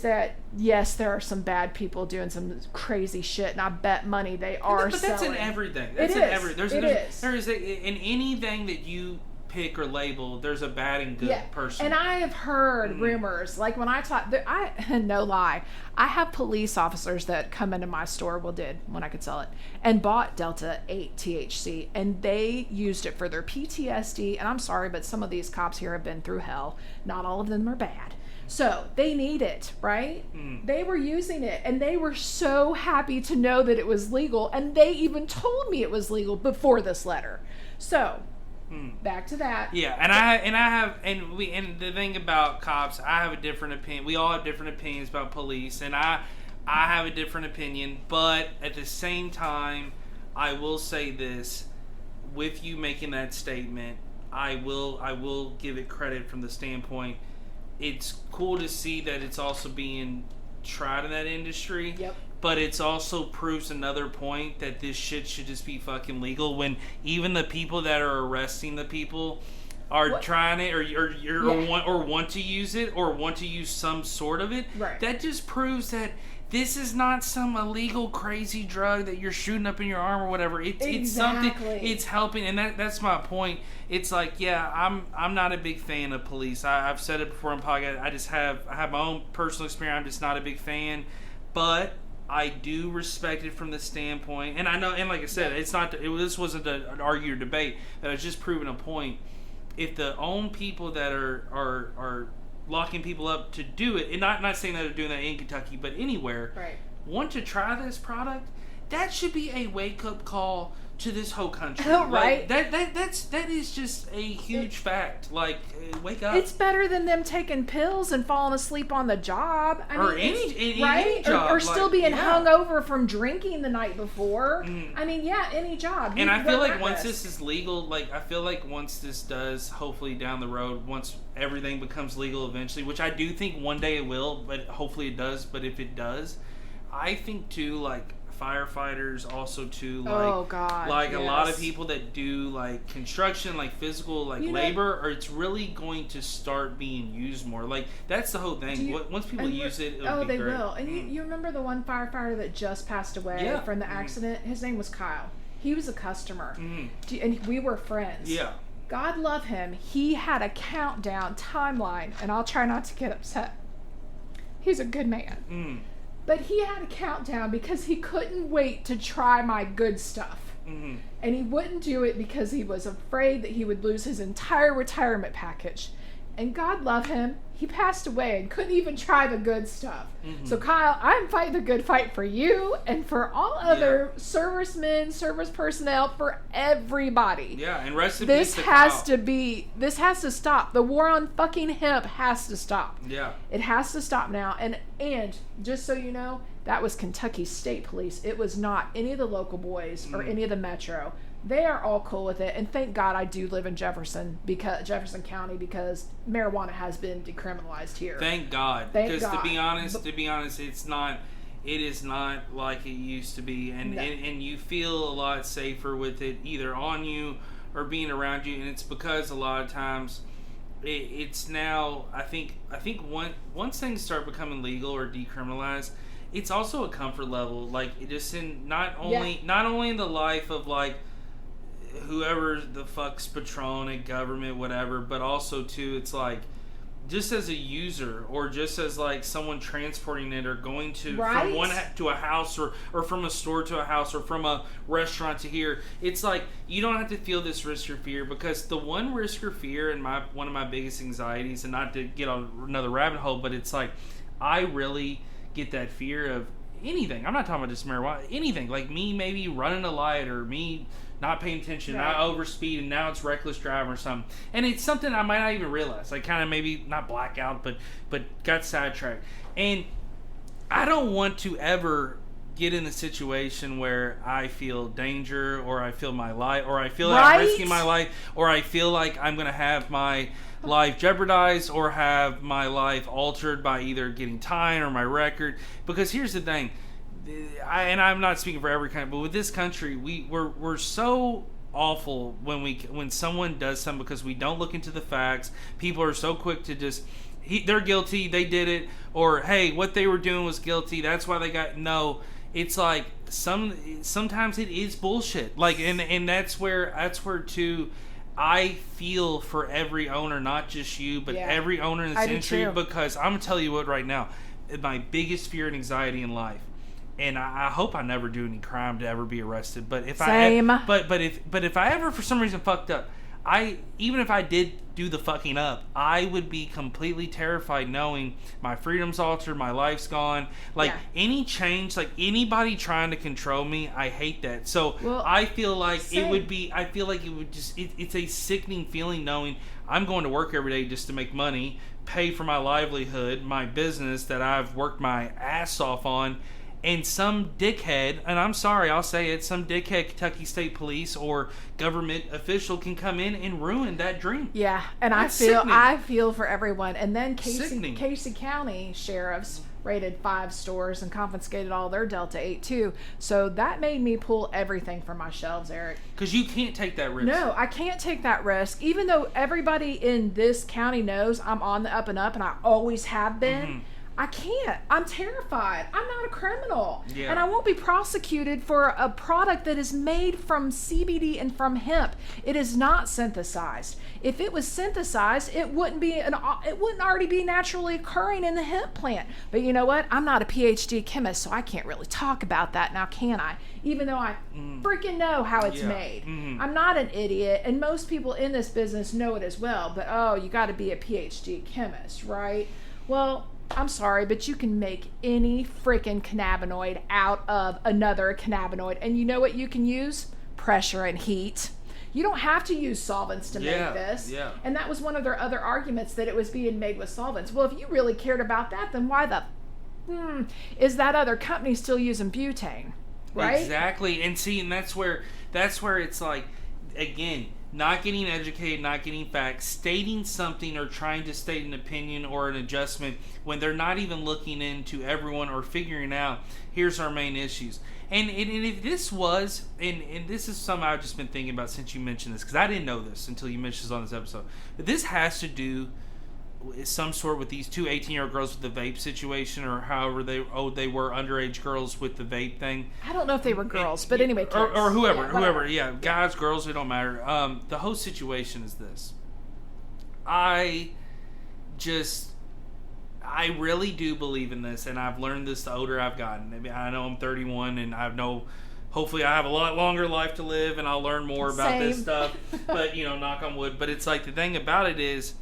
that, yes, there are some bad people doing some crazy shit, and I bet money they are selling. But that's in everything. That's in everything. There is in anything that you pick or label. There's a bad and good person. And I have heard rumors, like when I talk, no lie, I have police officers that come into my store, when I could sell it, and bought Delta 8 THC, and they used it for their PTSD. And I'm sorry, but some of these cops here have been through hell. Not all of them are bad. So they need it, right? They were using it, and they were so happy to know that it was legal, and they even told me it was legal before this letter. So back to that. Yeah, and the thing about cops, I have a different opinion. We all have different opinions about police, and I have a different opinion. But at the same time, I will say this: with you making that statement, I will give it credit from the standpoint. It's cool to see that it's also being tried in that industry. Yep. But it's also proves another point that this shit should just be fucking legal when even the people that are arresting the people are trying it or want to use it or want to use some sort of it. Right. That just proves that this is not some illegal crazy drug that you're shooting up in your arm or whatever. It's something. It's helping, and that's my point. It's like, I'm not a big fan of police. I've said it before on podcast. I have my own personal experience. I'm just not a big fan, but I do respect it from the standpoint, and I know, and like I said, this wasn't an argue or debate. That was just proving a point. If the own people that are locking people up to do it, and not saying that they're doing that in Kentucky, but anywhere, want to try this product, that should be a wake up call to this whole country. Right. That is just a huge fact. Like, wake up. It's better than them taking pills and falling asleep on the job. Any job. Or still being hungover from drinking the night before. I mean, any job. And I feel like once this is legal, once this does, hopefully down the road, once everything becomes legal eventually, which I do think one day it will, but hopefully it does. But if it does, I think too, like, firefighters also too, like a lot of people that do like construction, like physical, like labor, or it's really going to start being used more. Like, that's the whole thing. Once people use it, it'll be great. Will. And you remember the one firefighter that just passed away from the accident? His name was Kyle. He was a customer, and we were friends. Yeah. God love him. He had a countdown timeline, and I'll try not to get upset. He's a good man. But he had a countdown because he couldn't wait to try my good stuff. And he wouldn't do it because he was afraid that he would lose his entire retirement package. And God love him, he passed away and couldn't even try the good stuff. So Kyle, I'm fighting the good fight for you and for all other servicemen, service personnel, for everybody. Yeah, and rest in This peace has to stop. The war on fucking hemp has to stop. Yeah. It has to stop now. And just so you know, that was Kentucky State Police. It was not any of the local boys or any of the Metro. They are all cool with it, and thank God I do live in Jefferson County, because marijuana has been decriminalized here. Thank God. Because to be honest, it is not like it used to be, and you feel a lot safer with it either on you or being around you, and it's because a lot of times it's now, I think once things start becoming legal or decriminalized, it's also a comfort level, like it just in not only in the life of like whoever the fuck's patrolling government, whatever, but also too, it's like just as a user or just as like someone transporting it or going to from one to a house or from a store to a house or from a restaurant to here, it's like you don't have to feel this risk or fear, because the one risk or fear and one of my biggest anxieties, and not to get on another rabbit hole, but it's like I really get that fear of anything. I'm not talking about just marijuana, anything, like me maybe running a light or me not paying attention, I overspeed, and now it's reckless driving or something. And it's something I might not even realize. I kind of maybe not black out, but got sidetracked. And I don't want to ever get in a situation where I feel danger, or I feel my life, or I feel like I'm risking my life, or I feel like I'm going to have my life jeopardized or have my life altered by either getting time or my record. Because here's the thing. And I'm not speaking for every country, but with this country, we're so awful when someone does something, because we don't look into the facts. People are so quick to just they're guilty, they did it, or hey, what they were doing was guilty, that's why they got. No, it's like sometimes it is bullshit. Like and that's where too, I feel for every owner, not just you, but every owner in this industry, because I'm going to tell you what right now, my biggest fear and anxiety in life, and I hope I never do any crime to ever be arrested, but if if I ever for some reason fucked up, even if I did do the fucking up, I would be completely terrified knowing my freedom's altered, my life's gone. Like any change, like anybody trying to control me, I hate that. So I feel like it's a sickening feeling knowing I'm going to work every day just to make money, pay for my livelihood, my business that I've worked my ass off on. And some dickhead, and I'm sorry, I'll say it, some dickhead Kentucky State Police or government official can come in and ruin that dream. Yeah, and I feel for everyone. And then Casey County sheriffs raided 5 stores and confiscated all their Delta 8 too. So that made me pull everything from my shelves, Eric. Because you can't take that risk. No, I can't take that risk. Even though everybody in this county knows I'm on the up and up, and I always have been. Mm-hmm. I can't. I'm terrified. I'm not a criminal. Yeah. And I won't be prosecuted for a product that is made from CBD and from hemp. It is not synthesized. If it was synthesized, it wouldn't already be naturally occurring in the hemp plant. But you know what? I'm not a PhD chemist, so I can't really talk about that now, can I? Even though I freaking know how it's made. Mm-hmm. I'm not an idiot, and most people in this business know it as well. But you got to be a PhD chemist, right? Well, I'm sorry, but you can make any freaking cannabinoid out of another cannabinoid. And you know what you can use? Pressure and heat. You don't have to use solvents to make this. Yeah. And that was one of their other arguments, that it was being made with solvents. Well, if you really cared about that, then why is that other company still using butane? Right? Exactly. And see, and that's where it's like, again, not getting educated, not getting facts, stating something or trying to state an opinion or an adjustment when they're not even looking into everyone or figuring out, here's our main issues. And if this was, and this is something I've just been thinking about since you mentioned this, because I didn't know this until you mentioned this on this episode, but this has to do some sort with these 2 18-year-old girls with the vape situation, or however they were underage girls with the vape thing. I don't know if they were girls, but anyway, kids. Or whoever, guys, girls, it don't matter. The whole situation is this. I really do believe in this, and I've learned this the older I've gotten. Maybe I know I'm 31, and hopefully I have a lot longer life to live, and I'll learn more about this stuff. But knock on wood. But it's like, the thing about it is,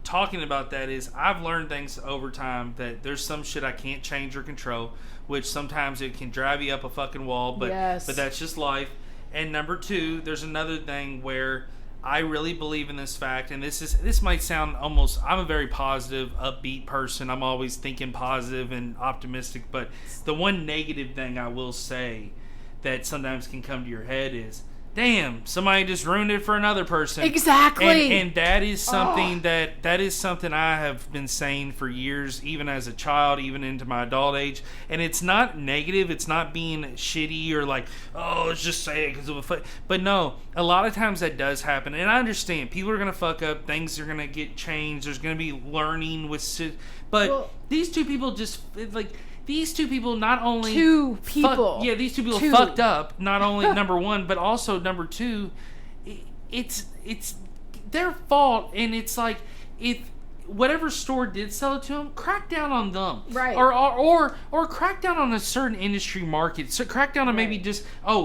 talking about that is, I've learned things over time that there's some shit I can't change or control, which sometimes it can drive you up a fucking wall, but that's just life. And number 2, there's another thing where I really believe in this fact, and this might sound almost, I'm a very positive, upbeat person. I'm always thinking positive and optimistic, but the one negative thing I will say that sometimes can come to your head is, damn, somebody just ruined it for another person. Exactly. And that is something that is something I have been saying for years, even as a child, even into my adult age. And it's not negative. It's not being shitty or like, let's just say it because of a foot. But no, a lot of times that does happen. And I understand people are going to fuck up. Things are going to get changed. There's going to be learning with... But these two people just... These two people not only... these two people fucked up, not only number 1, but also number 2, it's their fault, and it's like, if whatever store did sell it to them, crack down on them. Right. Or crack down on a certain industry market. So crack down on maybe just,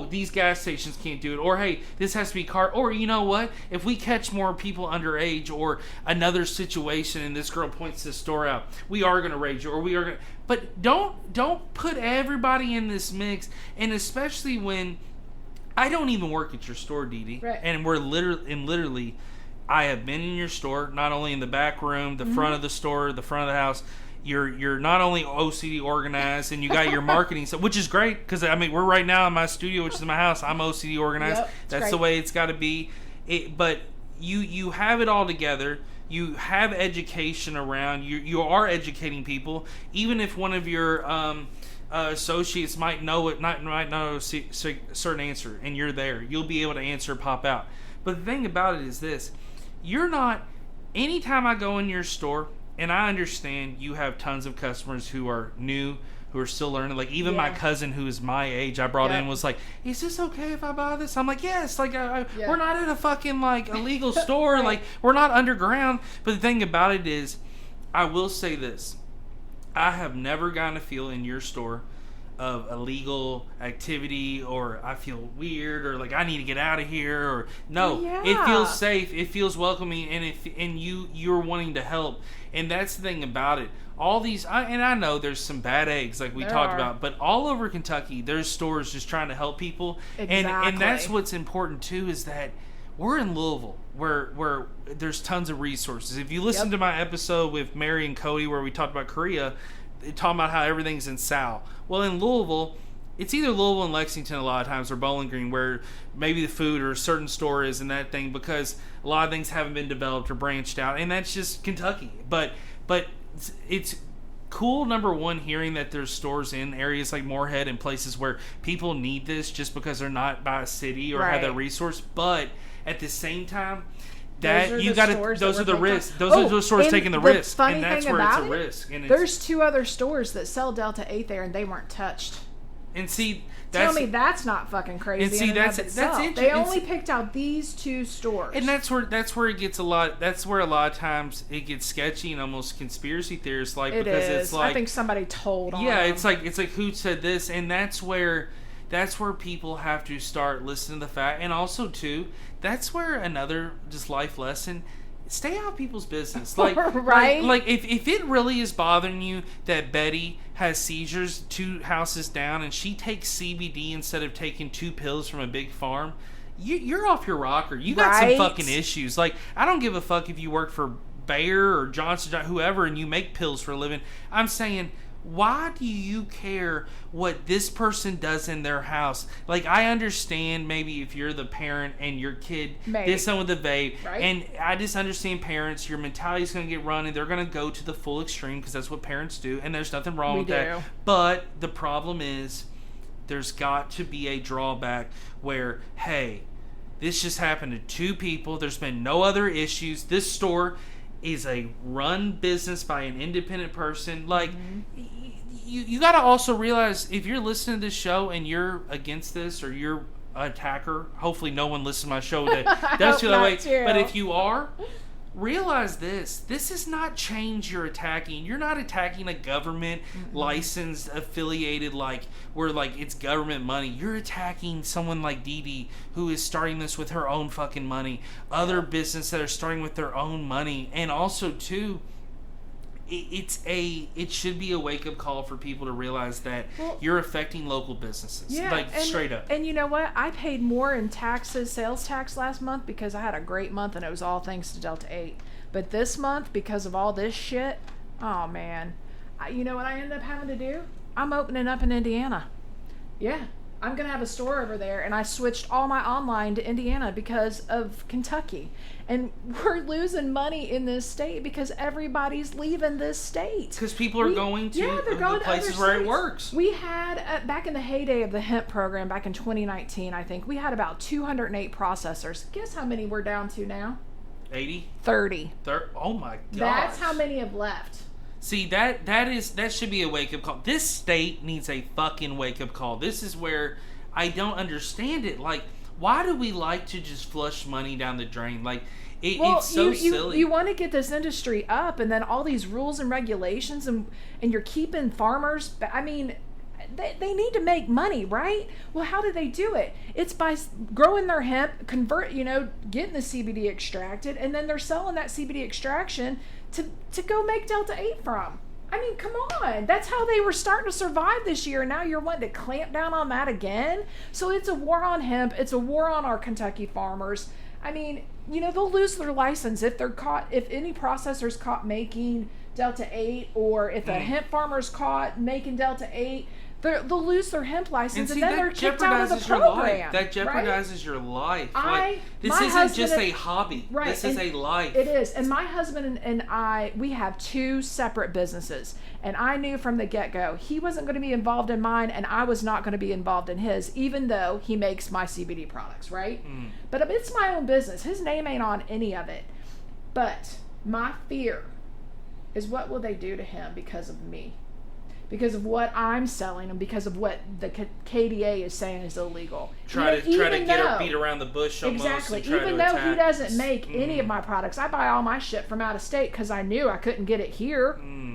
these gas stations can't do it. Or, hey, this has to be car. Or, you know what? If we catch more people underage or another situation and this girl points this store out, we are going to raid you, or we are going to... But don't put everybody in this mix, and especially when... I don't even work at your store, Dee Dee. Right. And we're literally... I have been in your store, not only in the back room, the front of the store, the front of the house. You're not only OCD organized, and you got your marketing stuff, which is great, because we're right now in my studio, which is in my house. I'm OCD organized. Yep, that's great. The way it's got to be. But you have it all together. You have education around. You are educating people, even if one of your associates might know a certain answer, and you're there. You'll be able to answer, pop out. But the thing about it is this. You're not, anytime I go in your store, and I understand you have tons of customers who are new, who are still learning. Like, even my cousin who is my age, I brought in, was like, is this okay if I buy this? I'm like, yes. Like, we're not in a fucking, like, illegal store. Right. Like, we're not underground. But the thing about it is, I will say this. I have never gotten a feel in your store of illegal activity, or I feel weird, or like I need to get out of here, or no, it feels safe, it feels welcoming, and you're wanting to help, and that's the thing about it. All these, I know there's some bad eggs like we talked about, but all over Kentucky there's stores just trying to help people, and that's what's important too, is that we're in Louisville where there's tons of resources. If you listen to my episode with Mary and Cody where we talked about Korea, talking about how everything's in Sal. Well, in Louisville, it's either Louisville and Lexington a lot of times, or Bowling Green, where maybe the food or a certain store is and that thing, because a lot of things haven't been developed or branched out, and that's just Kentucky. But it's cool, number one, hearing that there's stores in areas like Moorhead and places where people need this just because they're not by a city or have that resource. But at the same time, that you got to, those are the risks. Those are those stores taking the risk, and that's where it's a risk. And there's 2 other stores that sell Delta 8 there, and they weren't touched. And see, tell me that's not fucking crazy. And see, that's interesting. They only picked out these 2 stores, and that's where it gets a lot. That's where a lot of times it gets sketchy and almost conspiracy theorist like, because it's like, I think somebody told. It's like who said this, and that's where people have to start listening to the fact, and also too, that's where another just life lesson. Stay out of people's business. Like, right? Like if it really is bothering you that Betty has seizures 2 houses down and she takes CBD instead of taking 2 pills from a big farm, you're off your rocker. You got some fucking issues. Like, I don't give a fuck if you work for Bayer or Johnson, whoever, and you make pills for a living. I'm saying, why do you care what this person does in their house? Like, I understand maybe if you're the parent and your kid did something with the vape, and I just understand parents, your mentality is going to get run and they're going to go to the full extreme because that's what parents do, and there's nothing wrong with that. But the problem is, there's got to be a drawback where, hey, this just happened to 2 people. There's been no other issues. This store is a run business by an independent person. Like, you got to also realize, if you're listening to this show and you're against this, or you're an attacker, hopefully no one listens to my show that does feel that way. But if you are, realize this is not change you're attacking. You're not attacking a government licensed affiliated, like, where like it's government money. You're attacking someone like Dee Dee, who is starting this with her own fucking money. Other businesses that are starting with their own money. And also too, it should be a wake-up call for people to realize that you're affecting local businesses. Straight up. And you know what? I paid more in taxes, sales tax last month, because I had a great month, and it was all thanks to Delta 8. But this month, because of all this shit, oh man. You know what I ended up having to do? I'm opening up in Indiana. Yeah. I'm going to have a store over there, and I switched all my online to Indiana because of Kentucky. And we're losing money in this state because everybody's leaving this state. Because people are going to the places where it works. We had, back in the heyday of the Hemp program, back in 2019, I think, we had about 208 processors. Guess how many we're down to now? 80? 30. Oh my God. That's how many have left. See, that should be a wake-up call. This state needs a fucking wake-up call. This is where I don't understand it. Like, why do we like to just flush money down the drain? Like, it's so silly. You want to get this industry up, and then all these rules and regulations, and you're keeping farmers. I mean, they need to make money, right? Well, how do they do it? It's by growing their hemp, getting the CBD extracted, and then they're selling that CBD extraction to go make Delta 8 from. I mean, come on. That's how they were starting to survive this year, and now you're wanting to clamp down on that again? So it's a war on hemp. It's a war on our Kentucky farmers. I mean, they'll lose their license if any processor's caught making Delta 8, or if a hemp farmer's caught making Delta 8, they'll lose their hemp license, and then they're kicked out of the program. That jeopardizes your life. This isn't just a hobby. Right. This is a life. It is. And my husband and I, we have 2 separate businesses. And I knew from the get-go he wasn't going to be involved in mine, and I was not going to be involved in his, even though he makes my CBD products, right? But it's my own business. His name ain't on any of it. But my fear is, what will they do to him because of me? because of what I'm selling and because of what the KDA is saying is illegal. Try to get her beat around the bush almost. Exactly. And try even to though attack. he doesn't make any of my products, I buy all my shit from out of state because I knew I couldn't get it here,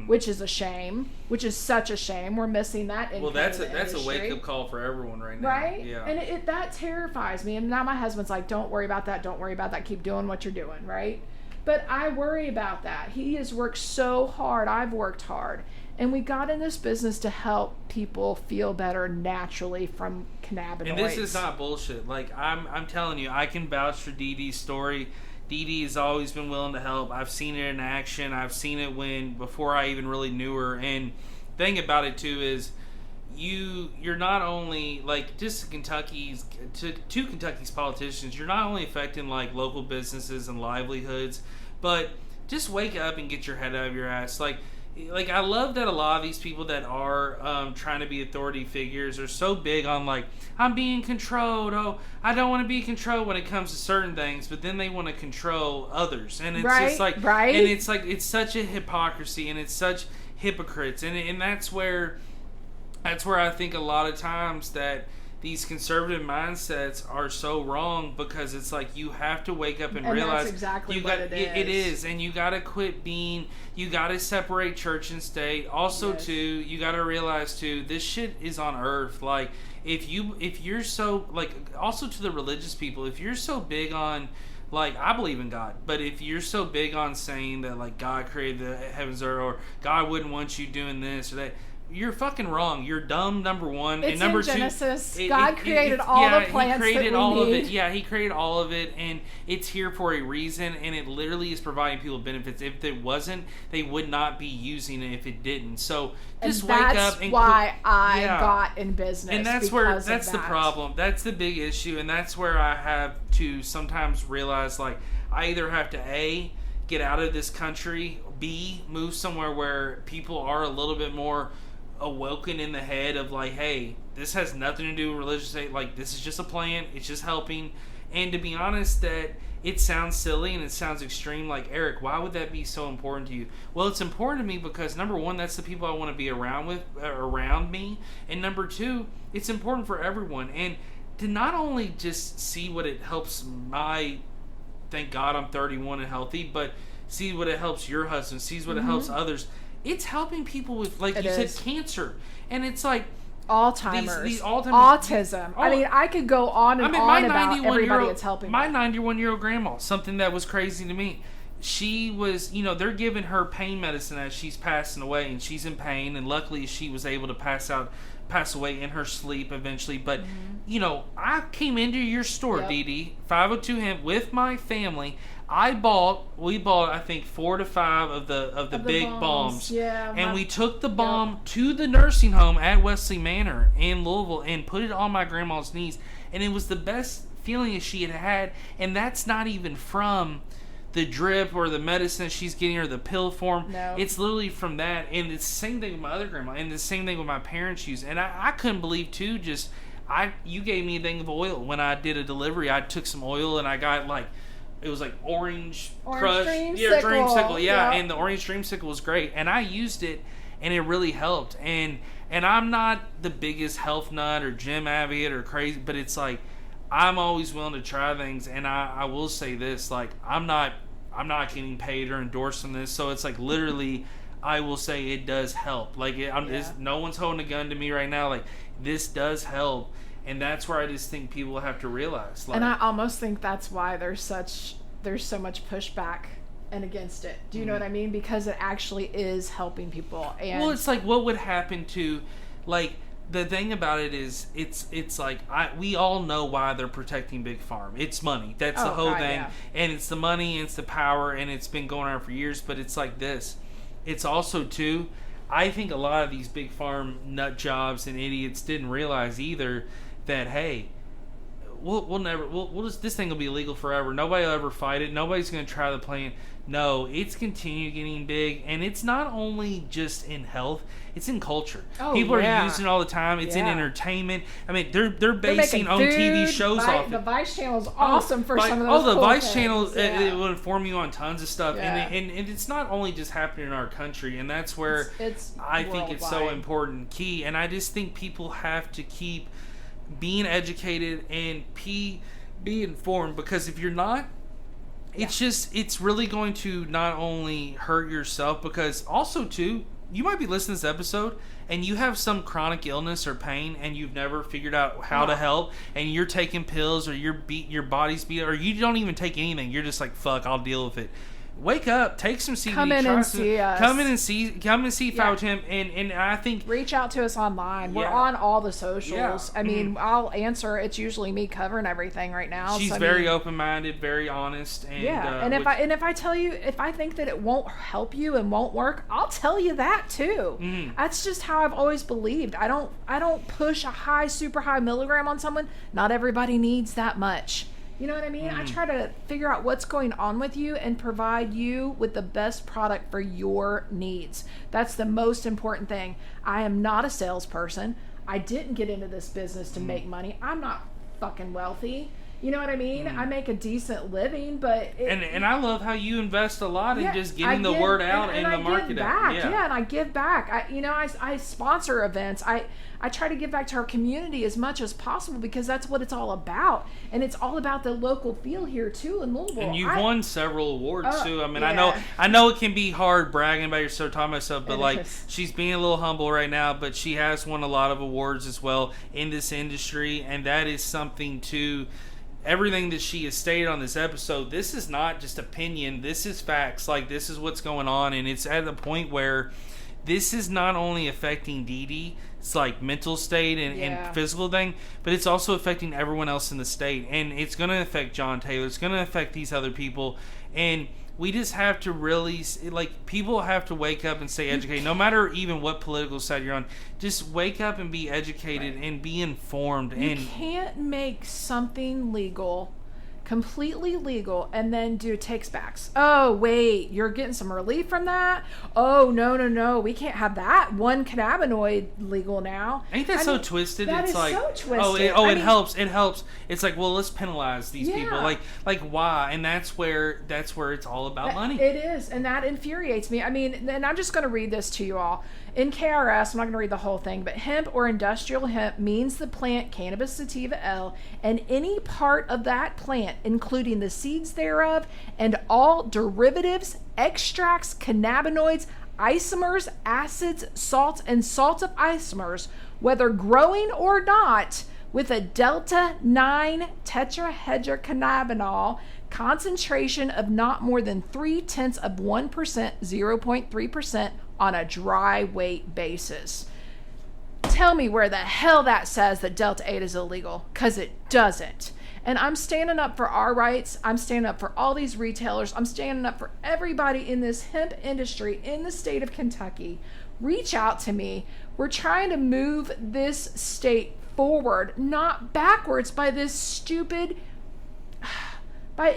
which is a shame. Which is such a shame. We're missing that in that's industry. a wake up call for everyone right now. Right? Yeah. And that terrifies me. And now my husband's like, "Don't worry about that. Don't worry about that. Keep doing what you're doing." Right? But I worry about that. He has worked so hard. I've worked hard. And we got in this business to help people feel better naturally from cannabinoids. And this is not bullshit. Like, I'm telling you, I can vouch for Dee Dee's story. Dee Dee has always been willing to help. I've seen it in action. I've seen it before I even really knew her. And the thing about it, too, is you're not only, like, just to Kentucky's politicians, you're not only affecting, like, local businesses and livelihoods, but just wake up and get your head out of your ass. Like, I love that a lot of these people that are trying to be authority figures are so big on, like, I'm being controlled. Oh, I don't want to be controlled when it comes to certain things, but then they want to control others. And it's just like, and it's like, it's such a hypocrisy and it's such hypocrites. And that's where I think a lot of times that these conservative mindsets are so wrong, because it's like you have to wake up and realize that's exactly what it is. It is, and you got to quit being. You got to separate church and state. Also, too, you got to realize too, this shit is on earth. Like, if you're so, like, also to the religious people, if you're so big on, like, I believe in God, but if you're so big on saying that, like, God created the heavens or God wouldn't want you doing this or that, you're fucking wrong. You're dumb, number one. It's and number in Genesis. two, God created all the plants he created that we all need. of it. Yeah, he created all of it, and it's here for a reason, and it literally is providing people benefits. If it wasn't, they would not be using it if it didn't. So just wake up and why I got in business. And that's the problem. That's the big issue, and that's where I have to sometimes realize, like, I either have to A, get out of this country, B, move somewhere where people are a little bit more awoken in the head of, like, hey, this has nothing to do with religious faith. Like, this is just a plant. It's just helping. And to be honest, that it sounds silly and it sounds extreme. Like, Eric, why would that be so important to you? Well, it's important to me because, number one, that's the people I want to be around me. And number two, it's important for everyone. And to not only just see what it helps thank God I'm 31 and healthy, but see what it helps your husband, sees what it helps others. It's helping people with, like you said, cancer. And it's like Alzheimer's, these autism. I mean, I could go on and on about everybody it's helping. My 91-year-old grandma, something that was crazy to me. She was, they're giving her pain medicine as she's passing away, and she's in pain, and luckily she was able to pass away in her sleep eventually. But, I came into your store, Dee Dee, 502 Hemp, with my family. We bought I think 4 to 5 of the big bombs. Yeah. And we took the bomb to the nursing home at Wesley Manor in Louisville and put it on my grandma's knees. And it was the best feeling she had had. And that's not even from the drip or the medicine she's getting or the pill form. No. It's literally from that. And it's the same thing with my other grandma. And the same thing with my parents use. And I couldn't believe too, you gave me a thing of oil. When I did a delivery, I took some oil and I got it was like orange crush. Dreamsicle. Yeah, and the orange dreamsicle was great. And I used it and it really helped. And I'm not the biggest health nut or gym advocate or crazy, but it's like I'm always willing to try things. And I will say this, like, I'm not getting paid or endorsed on this, so it's like literally I will say it does help. Like, no one's holding a gun to me right now. Like, this does help. And that's where I just think people have to realize. Like, and I almost think that's why there's so much pushback and against it. Do you know what I mean? Because it actually is helping people. And well, it's like, what would happen to, like, the thing about it is, it's like, we all know why they're protecting Big Farm. It's money. That's the whole thing. Yeah. And it's the money, and it's the power, and it's been going on for years. But it's like this. It's also, too, I think a lot of these Big Farm nut jobs and idiots didn't realize either that, hey, we'll just, this thing will be illegal forever. Nobody will ever fight it. Nobody's going to try the plan. No, it's continued getting big, and it's not only just in health, it's in culture. People are using it all the time. It's in entertainment. I mean, they're basing own TV shows off it. The Vice Channel is awesome for some of those. The cool Vice things. Channel it will inform you on tons of stuff, Yeah. and it's not only just happening in our country, and that's where I think it's so important, key. And I just think people have to keep being educated and be informed, because if you're not, it's really going to not only hurt yourself, because also too, you might be listening to this episode and you have some chronic illness or pain and you've never figured out how to help, and you're taking pills, or your body's beat, or you don't even take anything. You're just like, fuck, I'll deal with it. Wake up, take some CBD. Come in and see us. Come and see Five Hemp, and I think reach out to us online. We're on all the socials. Yeah. I mean, I'll answer. It's usually me covering everything right now. She's very open-minded, very honest, and if I tell you, if I think that it won't help you and won't work, I'll tell you that too. That's just how I've always believed. I don't push a super high milligram on someone. Not everybody needs that much. You know what I mean? I try to figure out what's going on with you and provide you with the best product for your needs. That's the most important thing. I am not a salesperson. I didn't get into this business to make money. I'm not fucking wealthy. You know what I mean? I make a decent living, but... And I love how you invest a lot in just getting the word out and the market out. Yeah, and I give back. I sponsor events. I try to give back to our community as much as possible, because that's what it's all about. And it's all about the local feel here, too, in Louisville. And you've won several awards, too. I mean, I know it can be hard bragging about yourself, talking about yourself, but, she's being a little humble right now, but she has won a lot of awards as well in this industry, and that is something, too... Everything that she has stated on this episode, this is not just opinion, this is facts. Like, this is what's going on, and it's at the point where this is not only affecting Dee Dee, it's like mental state and physical thing, but it's also affecting everyone else in the state, and it's going to affect John Taylor, it's going to affect these other people, and we just have to really, people have to wake up and stay educated, no matter even what political side you're on. Just wake up and be educated and be informed. You can't make something legal, completely legal, and then do takes backs. Oh, wait, you're getting some relief from that? Oh, no, we can't have that one cannabinoid legal now. Ain't that so twisted? That it's is like, so twisted. It helps. It's like, well, let's penalize these people. Like why? And that's where it's all about money. It is, and that infuriates me. I mean, and I'm just going to read this to you all. In KRS, I'm not going to read the whole thing, but hemp or industrial hemp means the plant Cannabis sativa L and any part of that plant, including the seeds thereof and all derivatives, extracts, cannabinoids, isomers, acids, salts, and salts of isomers, whether growing or not, with a delta 9 tetrahydrocannabinol concentration of not more than 0.3%, 0.3%, on a dry weight basis. Tell me where the hell that says that Delta 8 is illegal, because it doesn't. And I'm standing up for our rights. I'm standing up for all these retailers. I'm standing up for everybody in this hemp industry in the state of Kentucky. Reach out to me. We're trying to move this state forward, not backwards by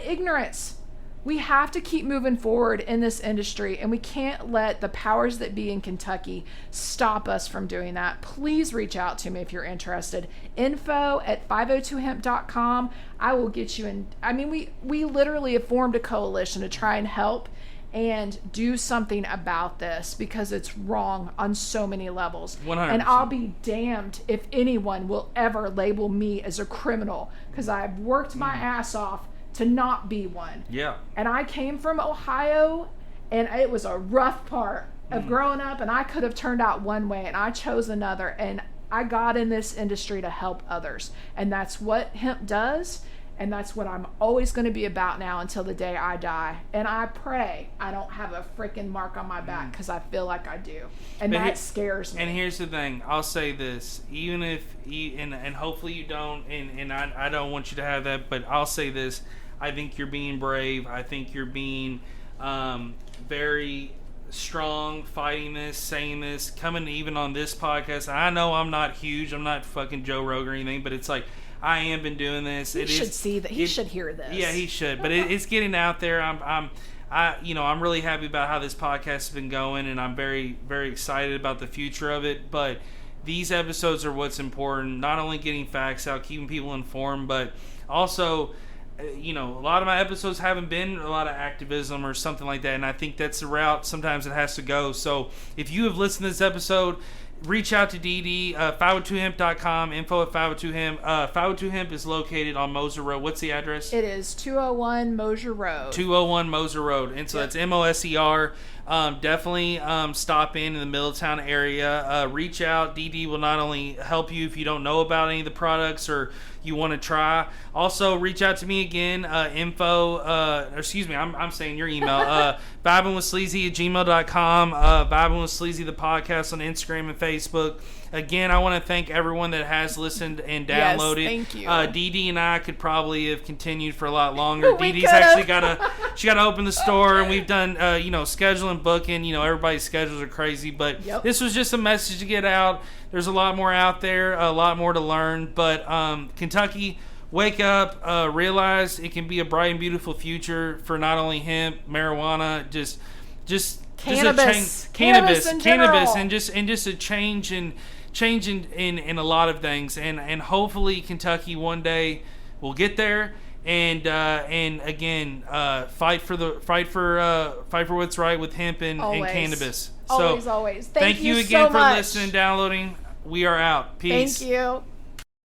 ignorance. We have to keep moving forward in this industry, and we can't let the powers that be in Kentucky stop us from doing that. Please reach out to me if you're interested. info@502hemp.com. I will get you in. I mean, we literally have formed a coalition to try and help and do something about this, because it's wrong on so many levels. 100%. And I'll be damned if anyone will ever label me as a criminal, because I've worked my ass off to not be one. Yeah. And I came from Ohio, and it was a rough part of growing up, and I could have turned out one way, and I chose another, and I got in this industry to help others. And that's what hemp does, and that's what I'm always going to be about now until the day I die. And I pray I don't have a freaking mark on my back, because I feel like I do. And that scares me. And here's the thing. I'll say this. Even if you, and hopefully you don't, and I don't want you to have that, but I'll say this. I think you're being brave. I think you're being very strong, fighting this, saying this, coming even on this podcast. And I know I'm not huge. I'm not fucking Joe Rogan or anything, but it's like I am been doing this. He should see that. He should hear this. Yeah, he should. But it's getting out there. I'm really happy about how this podcast has been going, and I'm very, very excited about the future of it. But these episodes are what's important. Not only getting facts out, keeping people informed, but also, a lot of my episodes haven't been a lot of activism or something like that, and I think that's the route sometimes it has to go. So if you have listened to this episode, reach out to Dee Dee, 502hemp.com, info at 502hemp. 502hemp is located on Moser Road. What's the address? It is 201 Moser Road. 201 Moser Road. And so that's Moser. Definitely stop in the Middletown area. Reach out. Dee Dee will not only help you if you don't know about any of the products or you want to try. Also, reach out to me again. I'm saying your email. vibingwithsleazy@gmail.com. Vibing with Sleazy, the podcast on Instagram and Facebook. Again, I want to thank everyone that has listened and downloaded. Yes, thank you. Dee Dee and I could probably have continued for a lot longer. Dee Dee's actually got to open the store, and we've done scheduling, booking. Everybody's schedules are crazy, but This was just a message to get out. There's a lot more out there, a lot more to learn. But Kentucky, wake up, realize it can be a bright and beautiful future for not only hemp, marijuana, just cannabis, cannabis, and just a change in a lot of things, and hopefully Kentucky one day will get there. And again, fight for what's right with hemp and cannabis. Always. Thank you again for listening and downloading. We are out. Peace. Thank you.